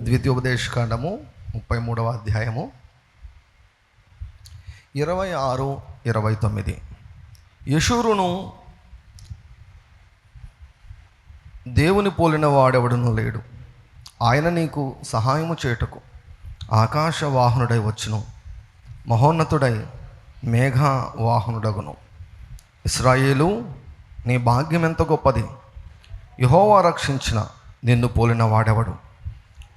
ద్వితీయోపదేశకాండము 33వ అధ్యాయము 26, 29. యెషూరును దేవుని పోలిన వాడెవడునూ లేడు. ఆయన నీకు సహాయము చేయుటకు ఆకాశ వాహనుడై వచ్చును, మహోన్నతుడై మేఘ వాహనుడగును. ఇశ్రాయేలు, నీ భాగ్యం ఎంత గొప్పది! యెహోవా రక్షించిన నిన్ను పోలిన వాడెవడు?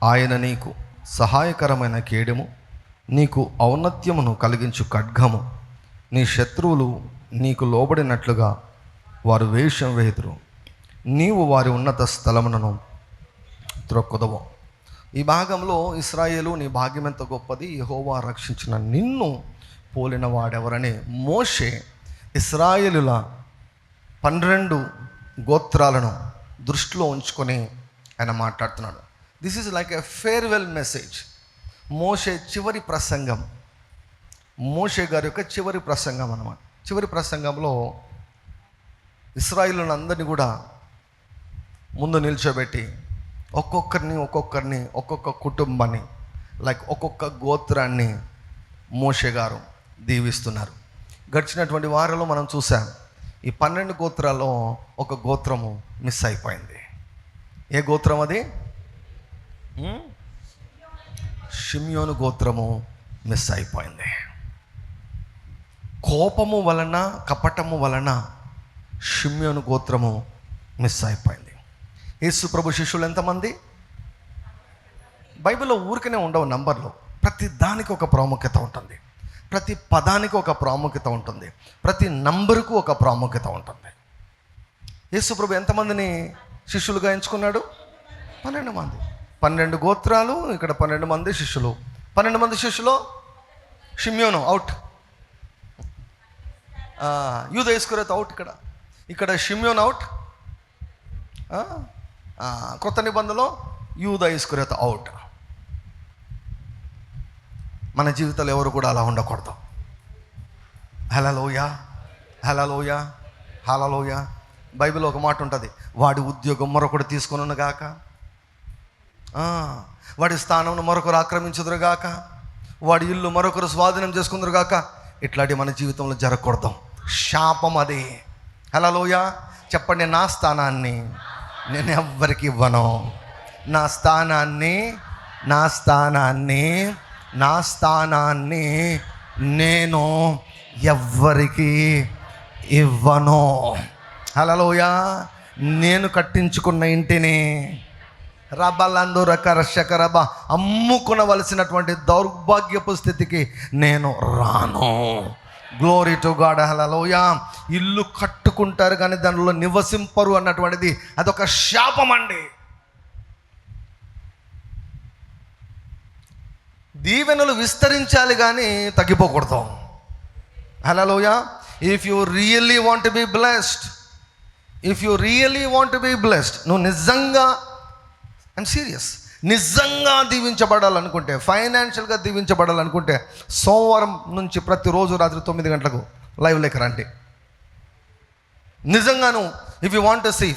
ఆయన నీకు సహాయకరమైన కేడెము, నీకు ఔన్నత్యమును కలిగించు ఖడ్గము. నీ శత్రువులు నీకు లోబడినట్లుగా వారు వేషం వేయుదురు, నీవు వారి ఉన్నత స్థలములను త్రొక్కుదవు. ఈ భాగంలో ఇశ్రాయేలు, నీ భాగ్యం ఎంత గొప్పది, యెహోవా రక్షించిన నిన్ను పోలిన వాడెవరని మోషే ఇశ్రాయేలుల 12 గోత్రాలను దృష్టిలో ఉంచుకొని ఆయన మాట్లాడుతున్నాడు. This is like a farewell message. మోషే చివరి ప్రసంగం, మోషే గారి యొక్క చివరి ప్రసంగం అన్నమాట. చివరి ప్రసంగంలో ఇశ్రాయేలులను అందరినీ కూడా ముందు నిల్చోబెట్టి ఒక్కొక్కరిని ఒక్కొక్క కుటుంబాన్ని, లైక్ ఒక్కొక్క గోత్రాన్ని మోషే గారు దీవిస్తున్నారు. గడిచినటువంటి వారంలో మనం చూసాం, ఈ 12 గోత్రాల్లో ఒక గోత్రము మిస్ అయిపోయింది. ఏ గోత్రం అది? షిమ్యోను గోత్రము మిస్ అయిపోయింది. కోపము వలన, కపటము వలన షిమ్యోను గోత్రము మిస్ అయిపోయింది. యేసు ప్రభు శిష్యులు ఎంతమంది? బైబిల్లో ఊరికనే ఉండవు నంబర్లు. ప్రతి దానికి ఒక ప్రాముఖ్యత ఉంటుంది, ప్రతి పదానికి ఒక ప్రాముఖ్యత ఉంటుంది, ప్రతి నంబరుకు ఒక ప్రాముఖ్యత ఉంటుంది. యేసు ప్రభు ఎంతమందిని శిష్యులుగా ఎంచుకున్నాడు? 12 మంది. 12 గోత్రాలు, ఇక్కడ 12 మంది శిష్యులు. 12 మంది శిష్యులు షిమ్యోను అవుట్, యూదా ఇస్కరియోతు అవుట్. ఇక్కడ షిమ్యోను అవుట్. కొత్త నిబంధనలో యూదా ఇస్కరియోతు అవుట్. మన జీవితాలు ఎవరు కూడా అలా ఉండకూడదు. హల్లెలూయా, హల్లెలూయా, హల్లెలూయా. బైబిల్లో ఒక మాట ఉంటుంది, వాడి ఉద్యోగం మరొకడు తీసుకొనును గాక, వాడి స్థానంను మరొకరు ఆక్రమించుదురుగాక, వాడి ఇల్లు మరొకరు స్వాధీనం చేసుకుందరుగాక. ఇట్లాంటి మన జీవితంలో జరగకూడదు. శాపం అది. హల్లెలూయా. చెప్పండి, నా స్థానాన్ని నేను ఎవ్వరికి ఇవ్వను. నా స్థానాన్ని నేను ఎవ్వరికి ఇవ్వను. హల్లెలూయా. నేను కట్టించుకున్న ఇంటిని అమ్ముకునవలసినటువంటి దౌర్భాగ్యపు స్థితికి నేను రాను. Glory to God. హల్లెలూయా. ఇల్లు కట్టుకుంటారు కానీ దానిలో నివసింపరు అన్నటువంటిది అదొక శాపం అండి. దీవెనలు విస్తరించాలి కానీ తగ్గిపోకూడదు. Hallelujah. If you really want to be blessed, నువ్వు నిజంగా అండ్ సీరియస్, నిజంగా దీవించబడాలనుకుంటే, ఫైనాన్షియల్గా దీవించబడాలనుకుంటే, సోమవారం నుంచి ప్రతిరోజు రాత్రి 9 గంటలకు లైవ్ లేక రండి. నిజంగాను if you want to see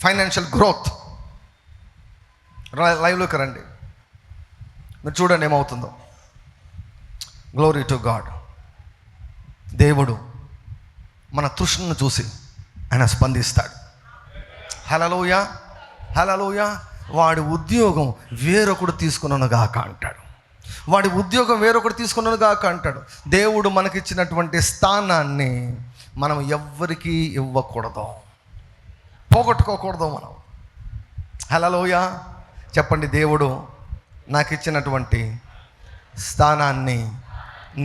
financial growth, లైవ్లోకి రండి. మీరు చూడండి ఏమవుతుందో. Glory to God. దేవుడు మన తృష్ణను చూసి ఆయన స్పందిస్తాడు. హల్లెలూయా, హల్లెలూయా. వాడి ఉద్యోగం వేరొకడు తీసుకున్నాను గాక అంటాడు. దేవుడు మనకిచ్చినటువంటి స్థానాన్ని మనం ఎవ్వరికీ ఇవ్వకూడదు, పోగొట్టుకోకూడదు మనం. హల్లెలూయా. చెప్పండి, దేవుడు నాకు ఇచ్చినటువంటి స్థానాన్ని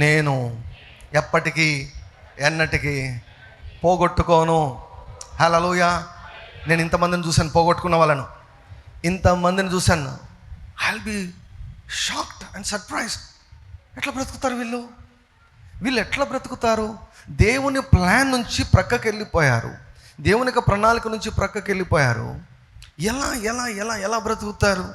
నేను ఎప్పటికీ ఎన్నటికీ పోగొట్టుకోను. హల్లెలూయా. నేను ఇంతమందిని చూశాను, పోగొట్టుకున్న వాళ్ళను ఇంతమందిని చూశాను. I will be shocked and surprised. ఎట్లా బ్రతుకుతారు వీళ్ళు ఎట్లా బ్రతుకుతారు? దేవుని ప్లాన్ నుంచి ప్రక్కకి వెళ్ళిపోయారు, దేవుని యొక్క ప్రణాళిక నుంచి ప్రక్కకి వెళ్ళిపోయారు. ఎలా ఎలా ఎలా ఎలా బ్రతుకుతారు?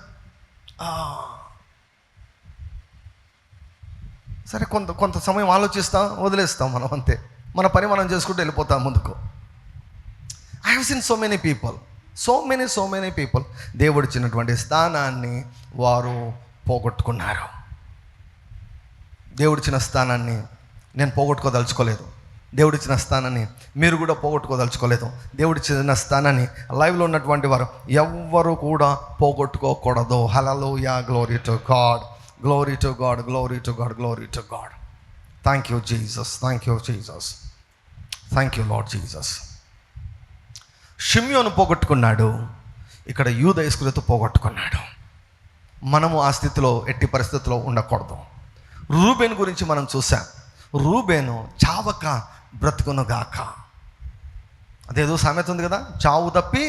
సరే, కొంత సమయం ఆలోచిస్తాం, వదిలేస్తాం మనం, అంతే. మన పని మనం చేసుకుంటూ వెళ్ళిపోతాం ముందుకు. I have seen so many people so many people దేవుడిచ్చినటువంటి స్థానాన్ని వారు పోగొట్టుకున్నారు. దేవుడిచ్చిన స్థానాన్ని నేను పోగొట్టుకోదలుచుకోలేదు. దేవుడిచ్చిన స్థానాన్ని మీరు కూడా పోగొట్టుకోదలుచుకోలేదు. దేవుడిచ్చిన స్థానాన్ని లైవ్లో ఉన్నటువంటి వారు ఎవ్వరు కూడా పోగొట్టుకోకూడదు. Hallelujah, glory to God, glory to God, glory to God, glory to God. Thank you Jesus, thank you Jesus, thank you Lord Jesus. షిమ్యోను పోగొట్టుకున్నాడు, ఇక్కడ యూదా ఇస్కరియోతు పోగొట్టుకున్నాడు. మనము ఆ స్థితిలో ఎట్టి పరిస్థితిలో ఉండకూడదు. రూబేను గురించి మనం చూసాం. రూబేను చావక బ్రతుకునుగాక. అదేదో సామెత ఉంది కదా, చావు తప్పి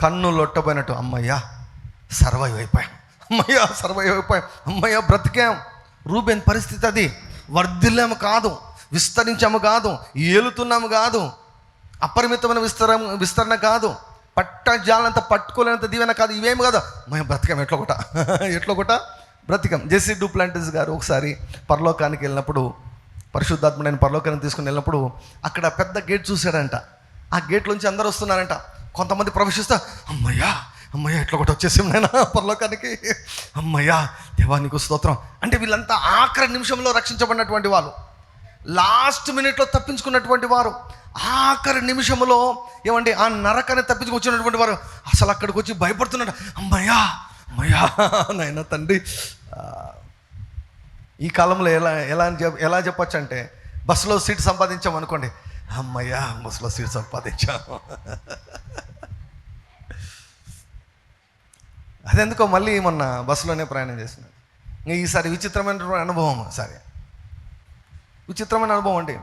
కన్ను లొట్టపోయినట్టు. అమ్మయ్యా సర్వైవ్ అయిపోయాం, అమ్మయ్యా సర్వైవ్ అయిపోయాం, అమ్మయ్యా బ్రతికాం. రూబేన్ పరిస్థితి అది. వర్ధిల్లాము కాదు, విస్తరించాము కాదు, ఏలుతున్నాము కాదు, అపరిమితమైన విస్తరణ కాదు, పట్టజాలంత పట్టుకోలేనంత దీవెన కాదు, ఇవేమి కాదు. మేము బ్రతికాం ఎట్లో కొట్ట బ్రతికాం. జెస్సీ డూప్లాంటిస్ గారు ఒకసారి పరలోకానికి వెళ్ళినప్పుడు, పరిశుద్ధాత్ముడైన పరలోకానికి తీసుకుని వెళ్ళినప్పుడు అక్కడ పెద్ద గేట్ చూశాడంట. ఆ గేట్లోంచి అందరూ వస్తున్నారంట. కొంతమంది ప్రవేశిస్తా, అమ్మయ్యా ఎట్లా కొట్ట వచ్చేసాం నాయనా పరలోకానికి, అమ్మయ్యా దేవా నీకు స్తోత్రం అంటే. వీళ్ళంతా ఆఖరి నిమిషంలో రక్షించబడినటువంటి వాళ్ళు, లాస్ట్ మినిట్లో తప్పించుకున్నటువంటి వారు, ఆఖరి నిమిషంలో ఏమండి ఆ నరకాన్ని తప్పించుకొచ్చినటువంటి వారు అసలు అక్కడికి వచ్చి భయపడుతున్నాడు. అమ్మయ్యా నాయన తండ్రి. ఈ కాలంలో ఎలా చెప్పచ్చు అంటే, బస్సులో సీట్ సంపాదించాం అనుకోండి, అమ్మయ్యా బస్సులో సీట్ సంపాదించాము. అదెందుకో మళ్ళీ మొన్న బస్సులోనే ప్రయాణం చేసినాను. ఈసారి విచిత్రమైన అనుభవం. విచిత్రమైన అనుభవం అండి.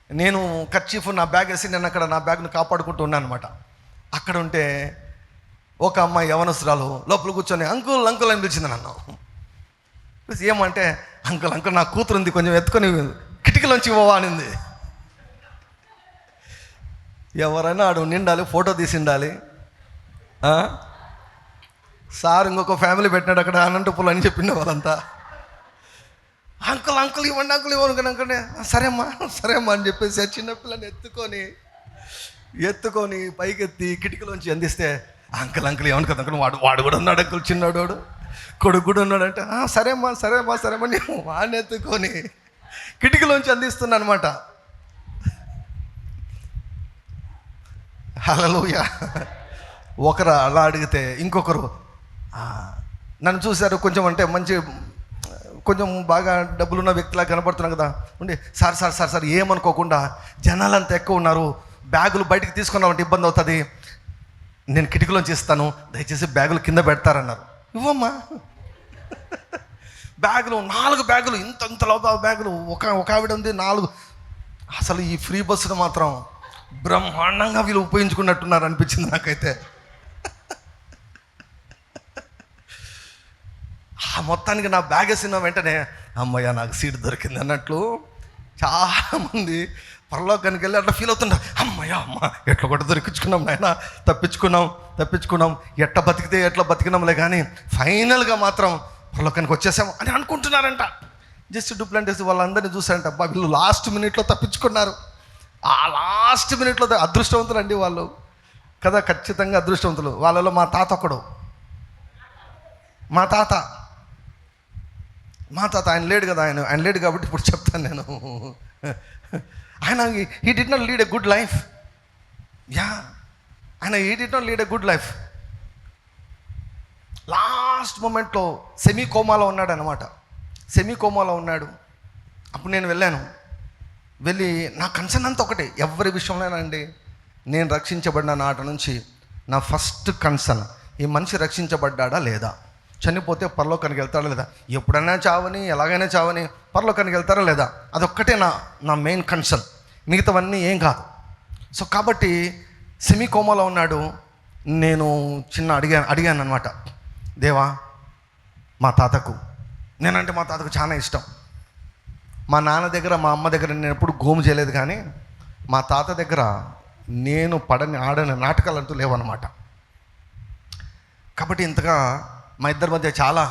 నేను కర్చీఫ్ నా బ్యాగ్ వేసి నేను అక్కడ నా బ్యాగ్ను కాపాడుకుంటూ ఉన్నాను అనమాట. అక్కడ ఉంటే ఒక అమ్మాయి యవనస్తురాలు లోపల కూర్చొని అంకుల్ అని పిలిచింది నన్ను. ఏమంటే అంకుల్ నా కూతురు ఉంది, కొంచెం ఎత్తుకొని కిటికీలోంచి ఇవ్వవా అనింది. ఎవరైనా ఆడు నిండాలి, ఫోటో తీసి ఉండాలి. సార్ ఇంకొక ఫ్యామిలీ పెట్టినాడు అక్కడ అనంతపురం అని చెప్పిండే వాళ్ళంతా. అంకుల్ ఇవ్వండి అనుకునే సరేమ్మా అని చెప్పేసి చిన్నపిల్లని ఎత్తుకొని పైకెత్తి కిటికీలోంచి అందిస్తే, అంకుల్ ఏమను కదా అంకుల్, వాడు కూడా ఉన్నాడు అంకుల్, చిన్నాడు కొడుకు కూడా ఉన్నాడంటే, సరేమ్మా నేను వాడిని ఎత్తుకొని కిటికీలోంచి అందిస్తున్నా అనమాట. హల్లెలూయా. ఒకరు అలా అడిగితే ఇంకొకరు నన్ను చూశారు, కొంచెం అంటే కొంచెం బాగా డబ్బులున్న వ్యక్తిలా కనపడుతున్నాం కదా ఉండి, సార్ ఏమనుకోకుండా జనాలంతా ఎక్కువ ఉన్నారు, బ్యాగులు బయటికి తీసుకున్నామంటే ఇబ్బంది అవుతుంది, నేను కిటికీలోంచి ఇస్తాను, దయచేసి బ్యాగులు కింద పెడతారన్నారు. ఇవ్వమ్మా. బ్యాగులు 4 బ్యాగులు, ఇంత లోపల బ్యాగులు, ఒక ఆవిడ ఉంది 4. అసలు ఈ ఫ్రీ బస్సును మాత్రం బ్రహ్మాండంగా వీళ్ళు ఉపయోగించుకున్నట్టున్నారు అనిపించింది నాకైతే. మొత్తానికి నా బ్యాగ్ వేసిన వెంటనే అమ్మయ్య నాకు సీట్ దొరికింది అన్నట్లు చాలామంది పరలోకానికి వెళ్ళి అట్లా ఫీల్ అవుతుంటారు. అమ్మ ఎట్లా కూడా దొరికించుకున్నాం నాయన, తప్పించుకున్నాం, ఎట్లా బతికినాంలే కానీ ఫైనల్గా మాత్రం పరలోకానికి వచ్చేసాము అని అనుకుంటున్నారంట. జస్ట్ డూప్లాంటిస్ వాళ్ళందరినీ చూసారంట. అబ్బా వీళ్ళు లాస్ట్ మినిట్లో తప్పించుకున్నారు. ఆ లాస్ట్ మినిట్లో అదృష్టవంతులు అండి వాళ్ళు కదా, ఖచ్చితంగా అదృష్టవంతులు. వాళ్ళలో మా తాత ఒకడు. మా తాత ఆయన లేడు కదా, ఆయన లేడు కాబట్టి ఇప్పుడు చెప్తాను నేను. ఆయన he did not lead a good life. He did not lead a good life. Last మూమెంట్లో సెమీ కోమాలో ఉన్నాడు అనమాట. అప్పుడు నేను వెళ్ళి నా కన్సర్న్ అంతా ఒకటే, ఎవరి విషయంలోనండి. నేను రక్షించబడిన నాటి నుంచి నా ఫస్ట్ కన్సర్న్, ఈ మనిషి రక్షించబడ్డా లేదా, చనిపోతే పరలోకానికి వెళ్తాడా లేదా, ఎప్పుడైనా చావని ఎలాగైనా చావని పరలోకానికి వెళ్తారా లేదా, అదొక్కటే నా మెయిన్ కన్సర్న్, మిగతావన్నీ ఏం కాదు. సో కాబట్టి సెమీ కోమాలో ఉన్నాడు. నేను అడిగాను అనమాట, దేవా మా తాతకు చాలా ఇష్టం. మా నాన్న దగ్గర మా అమ్మ దగ్గర నేను ఎప్పుడు గోము చేయలేదు, కానీ మా తాత దగ్గర నేను ఆడని నాటకాలు అంటూ లేవన్నమాట. కాబట్టి ఇంతగా మా ఇద్దరి మధ్య చాలా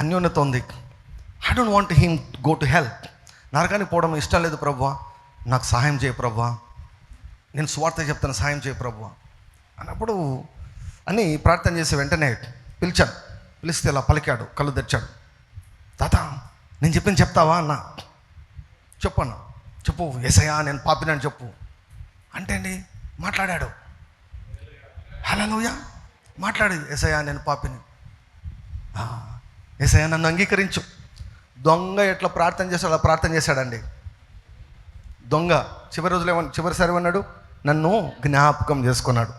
అన్యోన్యత ఉంది. I don't want him go to hell. నరకానికి పోవడం ఇష్టం లేదు ప్రభువా, నాకు సహాయం చేయ ప్రభువా, నేను స్వార్థ చెప్తాను, సహాయం చేయ ప్రభువా అన్నప్పుడు అని ప్రార్థన చేసి వెంటనే పిలిచాను. పిలిస్తే ఇలా పలికాడు, కళ్ళు తెచ్చాడు. తాత నేను చెప్పింది చెప్తావా అన్న. చెప్పన్నా, చెప్పు యేసయ్యా నేను పాపినని చెప్పు అంటే అండి మాట్లాడాడు. హల్లెలూయా మాట్లాడు, యేసయ్యా నేను పాపిని, యేసయ్యా నన్ను అంగీకరించు. దొంగ ఎట్లా ప్రార్థన చేశాడు అలా ప్రార్థన చేశాడండి. దొంగ చివరి రోజులు చివరిసారి ఏమన్నాడు? నన్ను జ్ఞాపకం చేసుకున్నాడు.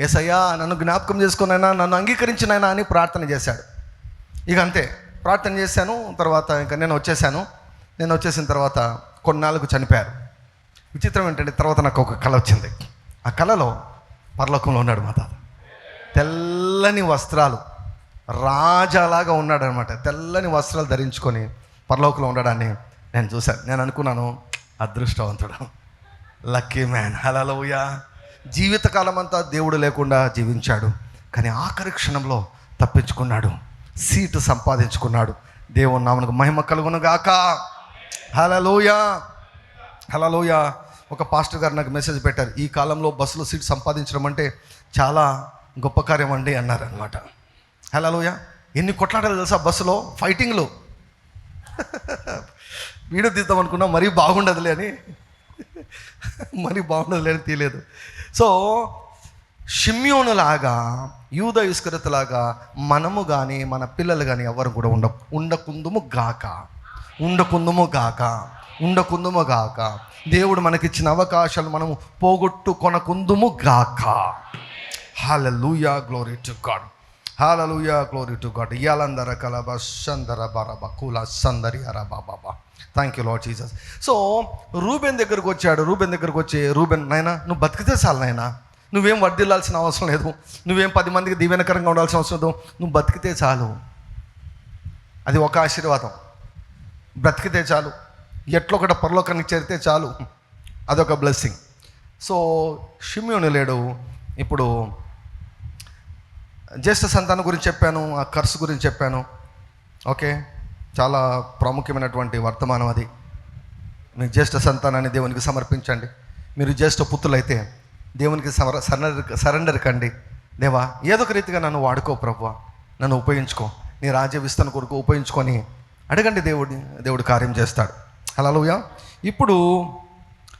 యేసయ్యా నన్ను జ్ఞాపకం చేసుకున్నాయినా, నన్ను అంగీకరించినైనా అని ప్రార్థన చేశాడు. ఇక అంతే, ప్రార్థన చేశాను. తర్వాత ఇంకా నేను వచ్చేసిన తర్వాత కొన్నాళ్ళకు చనిపోయారు. విచిత్రం ఏంటంటే తర్వాత నాకు ఒక కళ వచ్చింది. ఆ కళలో పరలోకంలో ఉన్నాడు మా తాత. తెల్లని వస్త్రాలు, రాజాలాగా ఉన్నాడు అనమాట. తెల్లని వస్త్రాలు ధరించుకొని పరలోకంలో ఉండడాన్ని నేను చూశాను. నేను అనుకున్నాను అదృష్టవంతుడు, లక్కీ మ్యాన్. హల్లెలూయా. జీవితకాలం అంతా దేవుడు లేకుండా జీవించాడు, కానీ ఆఖరి క్షణంలో తప్పించుకున్నాడు, సీటు సంపాదించుకున్నాడు. దేవుని నామమునకు మహిమ కలుగును గాక. హల్లెలూయా, హల్లెలూయా. ఒక పాస్టర్ గారు నాకు మెసేజ్ పెట్టారు, ఈ కాలంలో బస్సులో సీట్ సంపాదించడం అంటే చాలా గొప్ప కార్యం అండి అన్నారు అనమాట. హల్లెలూయా. ఎన్ని కొట్లాటలు తెలుసా బస్సులో, ఫైటింగ్లు. వీడియో తీద్దాం అనుకున్నా, మరీ బాగుండదులే అని తీయలేదు. సో షిమ్యోనులాగా, యూదా ఇస్కరియోతులాగా మనము కానీ మన పిల్లలు కానీ ఎవరు కూడా ఉండకుందుము గాక. దేవుడు మనకిచ్చిన అవకాశాలు మనము పోగొట్టుకొనకుందుము గాక. Hallelujah, glory to God. Hallelujah, glory to God. యలందర కలబ సందర బరబ కుల సందరి అరబాబా. Thank you Lord Jesus. So Reuben దగ్గరకు వచ్చాడు. రూబెన్ నాయనా నువ్వు బతికితే చాలు నాయనా, నువ్వేం వర్ధిల్లాల్సిన అవసరం లేదు, నువ్వేం 10 మందికి దీవెనకరంగా ఉండాల్సిన అవసరం లేదు, నువ్వు బతికితే చాలు. అది ఒక ఆశీర్వాదం. బ్రతికితే చాలు, ఎట్లా ఒకటి పరలోకానికి చేరితే చాలు, అదొక బ్లెస్సింగ్. సో షిమ్యోను లేడు. ఇప్పుడు జ్యేష్ఠ సంతానం గురించి చెప్పాను, ఆ కర్సు గురించి చెప్పాను. ఓకే, చాలా ప్రాముఖ్యమైనటువంటి వర్తమానం అది. మీ జ్యేష్ఠ సంతానాన్ని దేవునికి సమర్పించండి. మీరు జ్యేష్ఠ పుత్రులైతే దేవునికి సరెండర్ కండి. దేవా ఏదో ఒక రీతిగా నన్ను వాడుకో ప్రభువా, నన్ను ఉపయోగించుకో, నీ రాజ్య విస్తరణ కొరకు ఉపయోగించుకొని అడగండి, దేవుడు కార్యం చేస్తాడు. హల్లెలూయా. ఇప్పుడు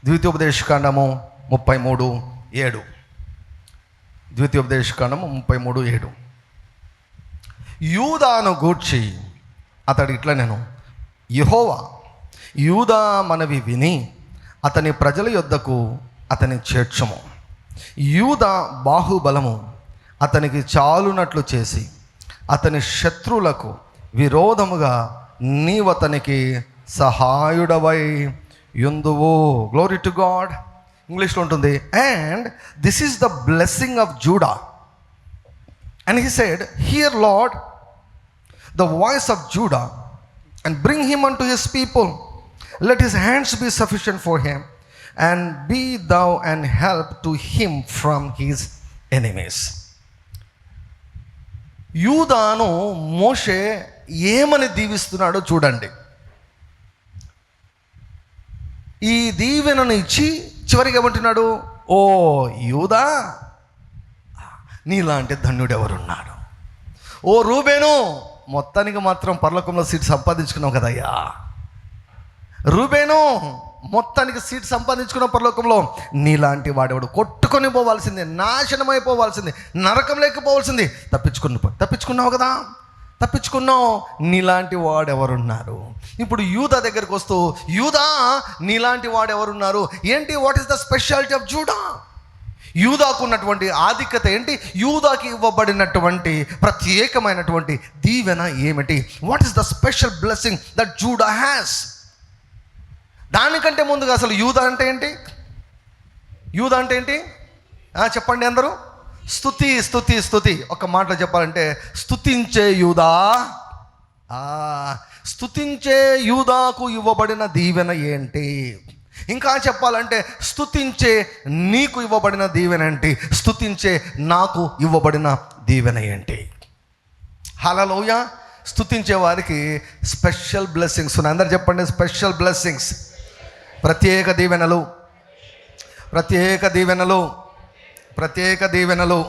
ద్వితీయోపదేశకాండము 33:7. ద్వితీయోపదేశకాండము 33:7. యూదాను గూర్చి అతడు ఇట్లా, నేను యెహోవా యూదా మనవి విని అతని ప్రజల యొద్దకు అతని చేర్చుము. యూదా బాహుబలము అతనికి చాలునట్లు చేసి అతని శత్రువులకు విరోధముగా నీవతనికి సహాయుడవై యుందువు. Glory to God. ఇంగ్లీష్లో ఉంటుంది, and this is the blessing of Judah. And he said, hear Lord the voice of Judah and bring him unto his people. Let his hands be sufficient for him, and be thou an help to him from his enemies. యూదాను మోషే ఏమని దీవిస్తున్నాడో చూడండి. ఈ దీవెనను ఇచ్చి చివరికి ఏమంటున్నాడు? ఓ యూదా, నీలాంటి ధన్యుడు ఎవరున్నాడు? ఓ రూబేను, మొత్తానికి మాత్రం పరలోకంలో సీట్ సంపాదించుకున్నావు కదయ్యా. రూబేను, మొత్తానికి సీట్ సంపాదించుకున్న పరలోకంలో, నీలాంటి వాడేవాడు కొట్టుకొని పోవాల్సిందే, నాశనం అయిపోవాల్సిందే, నరకం లేకపోవాల్సింది, తప్పించుకున్నావు కదా, తప్పించుకున్నావు. నీలాంటి వాడెవరున్నారు? ఇప్పుడు యూదా దగ్గరికి వస్తూ, యూదా నీలాంటి వాడెవరున్నారు ఏంటి? What is the speciality of Judah? యూదాకు ఉన్నటువంటి ఆధిక్యత ఏంటి? యూదాకి ఇవ్వబడినటువంటి ప్రత్యేకమైనటువంటి దీవెన ఏమిటి? What is the special blessing that Judah has? దానికంటే ముందుగా అసలు యూదా అంటే ఏంటి? యూదా అంటే ఏంటి చెప్పండి అందరూ. స్తుతి, స్తుతి, స్తుతి. ఒక మాటలో చెప్పాలంటే స్తుతించే యూదా. స్తుతించే యూదాకు ఇవ్వబడిన దీవెన ఏంటి? ఇంకా చెప్పాలంటే స్తుతించే నీకు ఇవ్వబడిన దీవెన ఏంటి? స్తుతించే నాకు ఇవ్వబడిన దీవెన ఏంటి? హల్లెలూయా. స్తుతించే వారికి స్పెషల్ బ్లెస్సింగ్స్ ఉన్నాయి. అందరు చెప్పండి, స్పెషల్ బ్లెస్సింగ్స్, ప్రత్యేక దీవెనలు, ప్రత్యేక దీవెనలు, ప్రత్యేక దీవెనలు.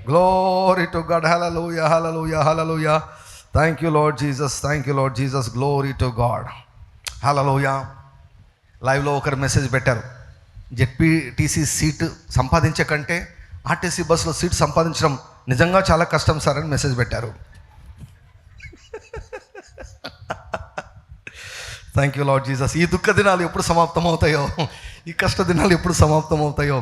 Glory to God. Hallelujah, hallelujah, hallelujah. Thank you Lord Jesus, thank you Lord Jesus. Glory to God. Hallelujah. లైవ్లో ఒకరు మెసేజ్ పెట్టారు, జెడ్పీటీసీ సీటు సంపాదించే కంటే ఆర్టీసీ బస్సులో సీట్ సంపాదించడం నిజంగా చాలా కష్టం సార్ అని మెసేజ్ పెట్టారు. Thank you Lord Jesus. ఈ దుఃఖ దినాలు ఎప్పుడు సమాప్తం అవుతాయో, ఈ కష్ట దినాలు ఎప్పుడు సమాప్తం అవుతాయో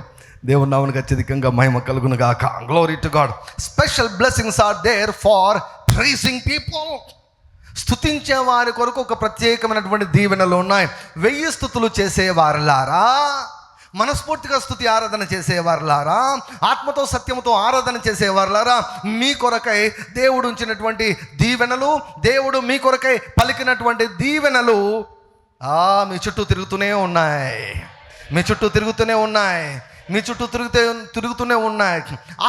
దేవుని నామమునకు అత్యధికంగా మహిమ కలుగును గాక. Glory to God. Special blessings are there for praising people. స్తుతించే వారి కొరకు ఒక ప్రత్యేకమైనటువంటి దీవెనలు ఉన్నాయి. 1000 స్తుతులు చేసేవారులారా, మనస్ఫూర్తిగా స్తుతి ఆరాధన చేసేవారులారా, ఆత్మతో సత్యముతో ఆరాధన చేసేవారులారా, మీ కొరకై దేవుడు ఉంచినటువంటి దీవెనలు, దేవుడు మీ కొరకై పలికినటువంటి దీవెనలు మీ చుట్టూ తిరుగుతూనే ఉన్నాయి. మీ చుట్టూ తిరుగుతూనే ఉన్నాయి. మీ చుట్టూ తిరుగుతూనే ఉన్నాయి.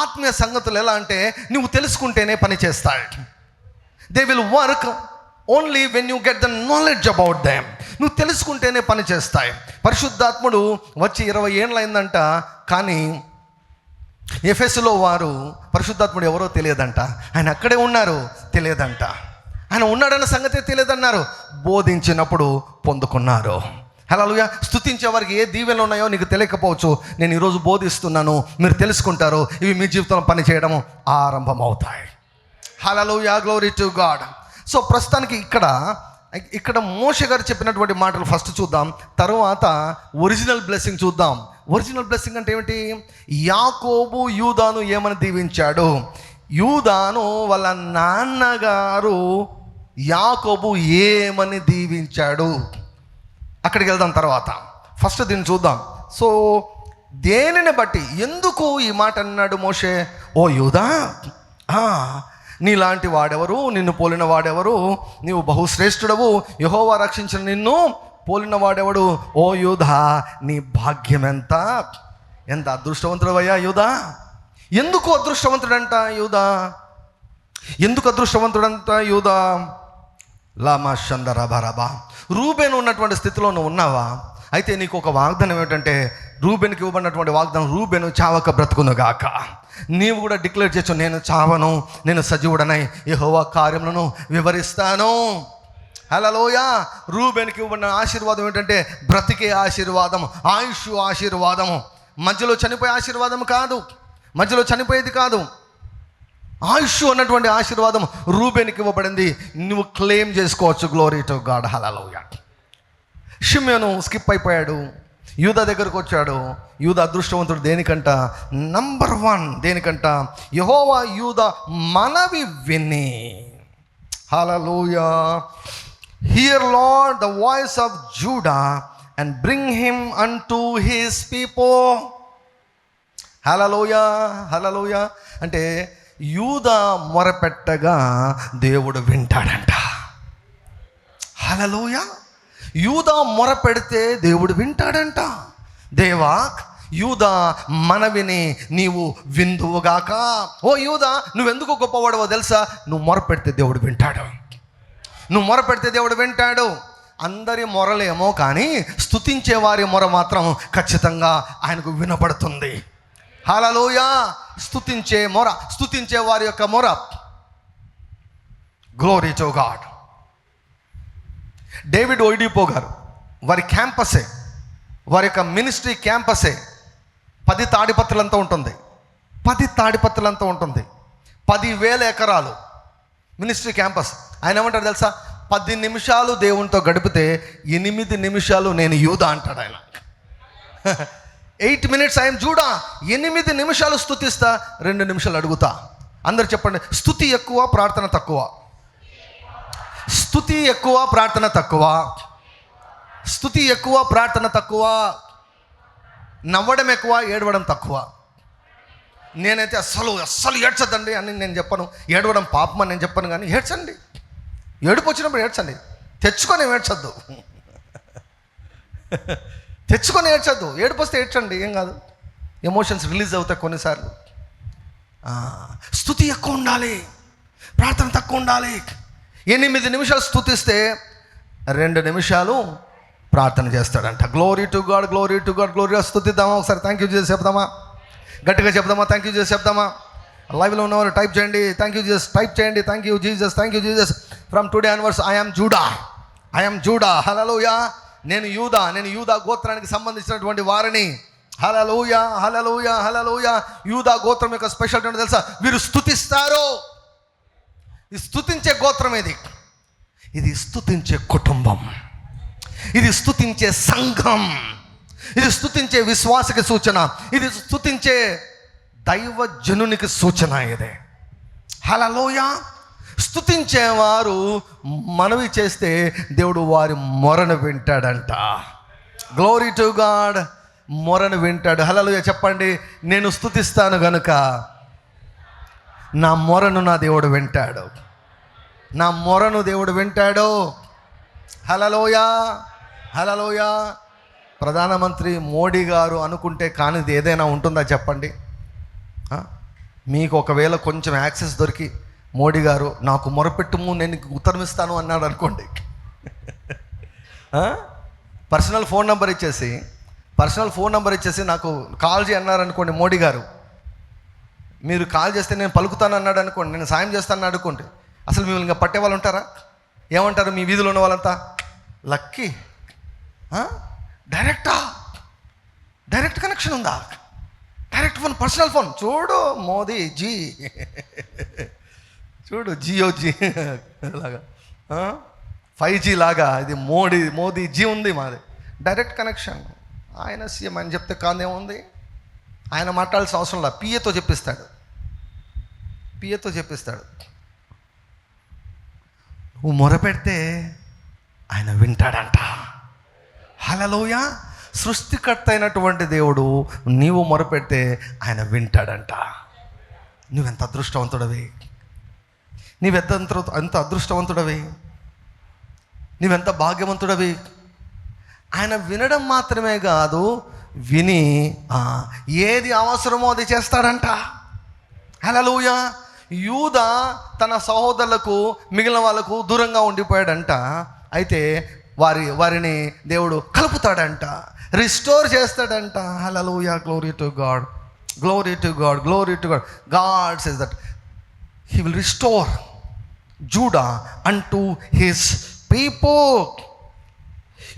ఆత్మీయ సంగతులు ఎలా అంటే నువ్వు తెలుసుకుంటేనే పని చేస్తాయి. They will work only when you get the knowledge about them. నువ్వు తెలుసుకుంటేనే పని చేస్తాయి. పరిశుద్ధాత్ముడు వచ్చి 20 ఏళ్ళు అయిందంట, కానీ ఎఫెసులో వారు పరిశుద్ధాత్ముడు ఎవరో తెలియదంట. ఆయన అక్కడే ఉన్నారు తెలియదంట. ఆయన ఉన్నాడన్న సంగతే తెలియదన్నారు. బోధించినప్పుడు పొందుకున్నారు. హల్లెలూయా. స్తుతించే వారికి ఏ దీవెనలు ఉన్నాయో నీకు తెలియకపోవచ్చు. నేను ఈరోజు బోధిస్తున్నాను, మీరు తెలుసుకుంటారు. ఇవి మీ జీవితంలో పని చేయడం ఆరంభమవుతాయి. హల్లెలూయా, గ్లోరీ టు గాడ్. సో ప్రస్తుతానికి ఇక్కడ మోషే గారు చెప్పినటువంటి మాటలు ఫస్ట్ చూద్దాం, తర్వాత ఒరిజినల్ బ్లెస్సింగ్ చూద్దాం. ఒరిజినల్ బ్లెస్సింగ్ అంటే ఏమిటి? యాకోబు యూదాను ఏమని దీవించాడు? యూదాను వాళ్ళ నాన్నగారు యాకోబు ఏమని దీవించాడు? అక్కడికి వెళ్దాం తర్వాత. ఫస్ట్ దీన్ని చూద్దాం. సో దేనిని బట్టి, ఎందుకు ఈ మాట అన్నాడు మోషే? ఓ యూదా, నీలాంటి వాడెవరు, నిన్ను పోలిన వాడెవరు, నీవు బహుశ్రేష్ఠుడవు, యెహోవా రక్షించిన నిన్ను పోలిన వాడెవడు? ఓ యూదా, నీ భాగ్యం ఎంత అదృష్టవంతుడవయ్యా యూదా. ఎందుకు అదృష్టవంతుడంట యూదా? ఎందుకు అదృష్టవంతుడంట యూదా? లామా షందరబరబా. రూబేను ఉన్నటువంటి స్థితిలో నువ్వు ఉన్నావా? అయితే నీకు ఒక వాగ్దానం ఏమిటంటే, రూబెన్కి ఇవ్వబడినటువంటి వాగ్దానం, రూబెను చావక బ్రతుకునుగాక. నీవు కూడా డిక్లేర్ చేయొచ్చు, నేను చావను, నేను సజీవుడనై యెహోవా కార్యములను వివరిస్తాను. హల్లెలూయా. రూబెన్కి ఇవ్వబడిన ఆశీర్వాదం ఏంటంటే బ్రతికే ఆశీర్వాదం, ఆయుష్ ఆశీర్వాదము. మధ్యలో చనిపోయే ఆశీర్వాదం కాదు, మధ్యలో చనిపోయేది కాదు. ఆయుష్ అన్నటువంటి ఆశీర్వాదం రూబెన్కి ఇవ్వబడింది. నువ్వు క్లెయిమ్ చేసుకోవచ్చు. Glory to God. హల్లెలూయా. షిమ్యోను స్కిప్ అయిపోయాడు, యూదా దగ్గరకు వచ్చాడు. యూదా అదృష్టవంతుడు దేనికంట? నంబర్ 1 దేనికంట? యెహోవా యూదా మనవి విని. Hallelujah. Hear Lord the voice of Judah and bring him unto his people. Hallelujah, hallelujah. అంటే యూదా మొరపెట్టగా దేవుడు వింటాడంట. హల్లెలూయా. యూదా మొరపెడితే దేవుడు వింటాడంట. దేవా, యూదా మనవిని నీవు విందువుగాక. ఓ యూదా, నువ్వెందుకు గొప్పవాడవో తెలుసా? నువ్వు మొరపెడితే దేవుడు వింటాడు. నువ్వు మొరపెడితే దేవుడు వింటాడు. అందరి మొరలేమో కానీ స్తుతించే వారి మొర మాత్రం ఖచ్చితంగా ఆయనకు వినపడుతుంది. హల్లెలూయా. స్తుతించే మొర, స్తుతించే వారి యొక్క మొర. Glory to God. డేవిడ్ ఓయిడిపో గారు, వారి క్యాంపసే, వారి యొక్క మినిస్ట్రీ క్యాంపసే 10 తాడిపత్రులంతా ఉంటుంది. 10 తాడిపత్రులంతా ఉంటుంది. 10,000 ఎకరాలు మినిస్ట్రీ క్యాంపస్. ఆయన ఏమంటారు తెలుసా? 10 నిమిషాలు దేవునితో గడిపితే 8 నిమిషాలు నేను యూదా అంటాడు ఆయన. 8 minutes ఐఎమ్ జూడా. 8 నిమిషాలు స్తుతిస్తా, 2 నిమిషాలు అడుగుతా. అందరు చెప్పండి, స్తుతి ఎక్కువ, ప్రార్థన తక్కువ. స్తుతి ఎక్కువ, ప్రార్థన తక్కువ. స్తుతి ఎక్కువ, ప్రార్థన తక్కువ. నవ్వడం ఎక్కువ, ఏడవడం తక్కువ. నేనైతే అస్సలు ఏడ్చద్దండి అని నేను చెప్పను. ఏడవడం పాపం అని నేను చెప్పను, కానీ ఏడ్చండి. ఏడుపు వచ్చినప్పుడు ఏడ్చండి, తెచ్చుకొని ఏడ్చద్దు. తెచ్చుకొని ఏడ్చద్దు. ఏడుపు వస్తే ఏడ్చండి, ఏం కాదు. ఎమోషన్స్ రిలీజ్ అవుతాయి కొన్నిసార్లు. స్తుతి ఎక్కువ ఉండాలి, ప్రార్థన తక్కువ ఉండాలి. 8 నిమిషాలు స్తుతిస్తే 2 నిమిషాలు ప్రార్థన చేస్తాడంట. Glory to God, glory to God, glory. స్తుతిద్దామా ఒకసారి? థ్యాంక్ యూ చేసి చెప్తామా? గట్టిగా చెప్దామా? థ్యాంక్ యూ జీసస్ చెప్దామా? లైవ్లో ఉన్నవారు టైప్ చేయండి, థ్యాంక్ యూ జీసస్ టైప్ చేయండి. Thank you Jesus, thank you Jesus. From today onwards I am Judah, I am Judah. Hallelujah. నేను యూదా గోత్రానికి సంబంధించినటువంటి వారిని. హల్లెలూయా, హల్లెలూయా, హల్లెలూయా. యూదా గోత్రం యొక్క స్పెషాలిటీ ఏంటో తెలుసా? వీరు స్తుతిస్తారు. ఈ స్తుతించే గోత్రం ఇది స్తుతించే కుటుంబం, ఇది స్తుతించే సంఘం, ఇది స్తుతించే విశ్వాసకి సూచన, ఇది స్తుతించే దైవజనునికి సూచన. ఇదే హల్లెలూయా. స్తుతించేవారు మనవి చేస్తే దేవుడు వారి మొరను వింటాడంట. Glory to God. మొరను వింటాడు. హల్లెలూయా చెప్పండి. నేను స్తుతిస్తాను గనుక నా మొరను నా దేవుడు వింటాడు. నా మొరను దేవుడు వింటాడు. హల్లెలూయా, హల్లెలూయా. ప్రధానమంత్రి మోడీ గారు అనుకుంటే కానిది ఏదైనా ఉంటుందా చెప్పండి? మీకు ఒకవేళ కొంచెం యాక్సెస్ దొరికి మోడీ గారు నాకు మొరపెట్టుము నేను ఉత్తరం ఇస్తాను అన్నాడు అనుకోండి, పర్సనల్ ఫోన్ నెంబర్ ఇచ్చేసి నాకు కాల్ చేయి అన్నారు అనుకోండి మోడీ గారు, మీరు కాల్ చేస్తే నేను పలుకుతాను అన్నాడు అనుకోండి, నేను సాయం చేస్తాను అనుకోండి, అసలు మిమ్మల్ని ఇంకా పట్టే వాళ్ళు ఉంటారా? ఏమంటారు మీ వీధిలో ఉన్న వాళ్ళంతా? లక్కీ, డైరెక్ట్ కనెక్షన్ ఉందా? Direct phone, personal phone. చూడు మోదీ జీ, చూడు జియో లాగా 5G లాగా ఇది మోదీ జీ ఉంది మాది. Direct connection. ఆయన సీఎం అని చెప్తే కాదేముంది? ఆయన మాట్లాడాల్సిన అవసరం లేదు. పిఏతో చెప్పిస్తాడు. నువ్వు మొరపెడితే ఆయన వింటాడంట. హల్లెలూయా. సృష్టికర్త అయినటువంటి దేవుడు నీవు మొరపెడితే ఆయన వింటాడంట. నువ్వెంత అదృష్టవంతుడవి, ఎంత అదృష్టవంతుడవి, నువ్వెంత భాగ్యవంతుడవి. ఆయన వినడం మాత్రమే కాదు, విని ఏది అవసరమో అది చేస్తాడంట. హల్లెలూయా. యూదా తన సహోదరులకు మిగిలిన వాళ్ళకు దూరంగా ఉండిపోయాడంట. అయితే వారిని దేవుడు కలుపుతాడంట, రిస్టోర్ చేస్తాడంట. Hallelujah. Glory to God, glory to God, glory to God. God says that he will restore Judah unto his people.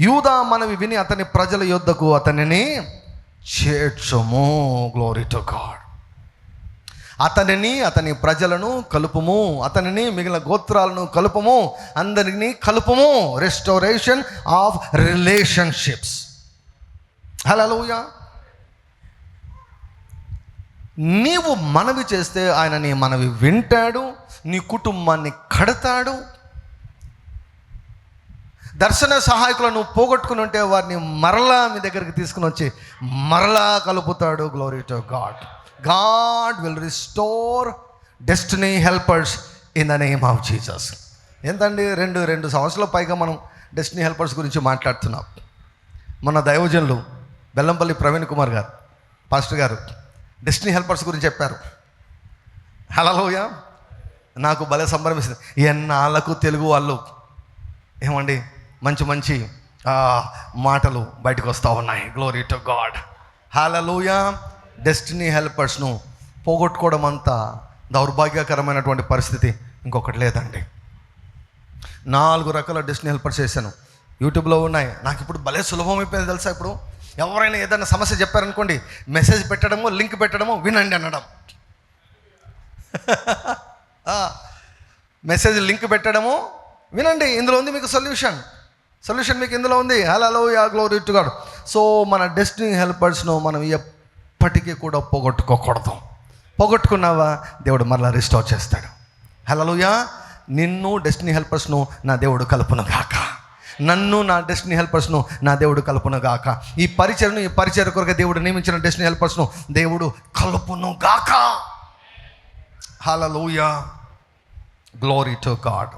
యూదా మనవి విని అతని ప్రజల యొద్దకు అతనిని చేర్చుము. Glory to God. అతని ప్రజలను కలుపుము, అతనిని మిగిలిన గోత్రాలను కలుపుము, అందరినీ కలుపుము. Restoration of relationships. హల్లెలూయా. నీవు మనవి చేస్తే ఆయన నీ మనవి వింటాడు, నీ కుటుంబాన్ని కడతాడు. దర్శన సహాయకులను పోగొట్టుకుని ఉంటే వారిని మరలా మీ దగ్గరికి తీసుకుని వచ్చి మరలా కలుపుతాడు. Glory to God. God will restore destiny helpers in the name of Jesus. ఏంటండి రెండు సంవత్సరాల పైగా మనం డెస్టినీ హెల్పర్స్ గురించి మాట్లాడుతున్నాం. మన దైవజనులు బెల్లంపల్లి ప్రవీణ్ కుమార్ గారు, పాస్టర్ గారు డెస్టినీ హెల్పర్స్ గురించి చెప్పారు. హల్లెలూయా. నాకు భలే సంబరమిస్తుంది. ఎన్నాళ్ళకు తెలుగు వాళ్ళు ఏమండి మంచి మాటలు బయటకు వస్తూ ఉన్నాయి. Glory to God. Hallelujah. Destiny హెల్పర్స్ను పోగొట్టుకోవడం అంత దౌర్భాగ్యకరమైనటువంటి పరిస్థితి ఇంకొకటి లేదండి. 4 రకాల డెస్టినీ హెల్పర్స్ చేశాను, యూట్యూబ్లో ఉన్నాయి. నాకు ఇప్పుడు భలే సులభం అయిపోయింది తెలుసా. ఇప్పుడు ఎవరైనా ఏదైనా సమస్య చెప్పారనుకోండి, మెసేజ్ పెట్టడము, లింక్ పెట్టడము, వినండి అనడం. మెసేజ్ లింక్ పెట్టడము, వినండి, ఇందులో ఉంది మీకు సొల్యూషన్ మీకు ఇందులో ఉంది. Hallelujah. Glory to God. So మన డెస్టినీ హెల్పర్స్ను మనం ఎప్పటికీ కూడా పోగొట్టుకోకూడదు. పోగొట్టుకున్నావా దేవుడు మరలా రిస్టోర్ చేస్తాడు. హల్లెలూయా. నిన్ను డెస్టినీ హెల్పర్స్ను నా దేవుడు కలుపును గాక. నన్ను నా డెస్టినీ హెల్పర్స్ను నా దేవుడు కలుపును గాక. ఈ పరిచర్య కొరకు దేవుడు నియమించిన డెస్టినీ హెల్పర్స్ను దేవుడు కలుపును గాక. హల్లెలూయా. Glory to God.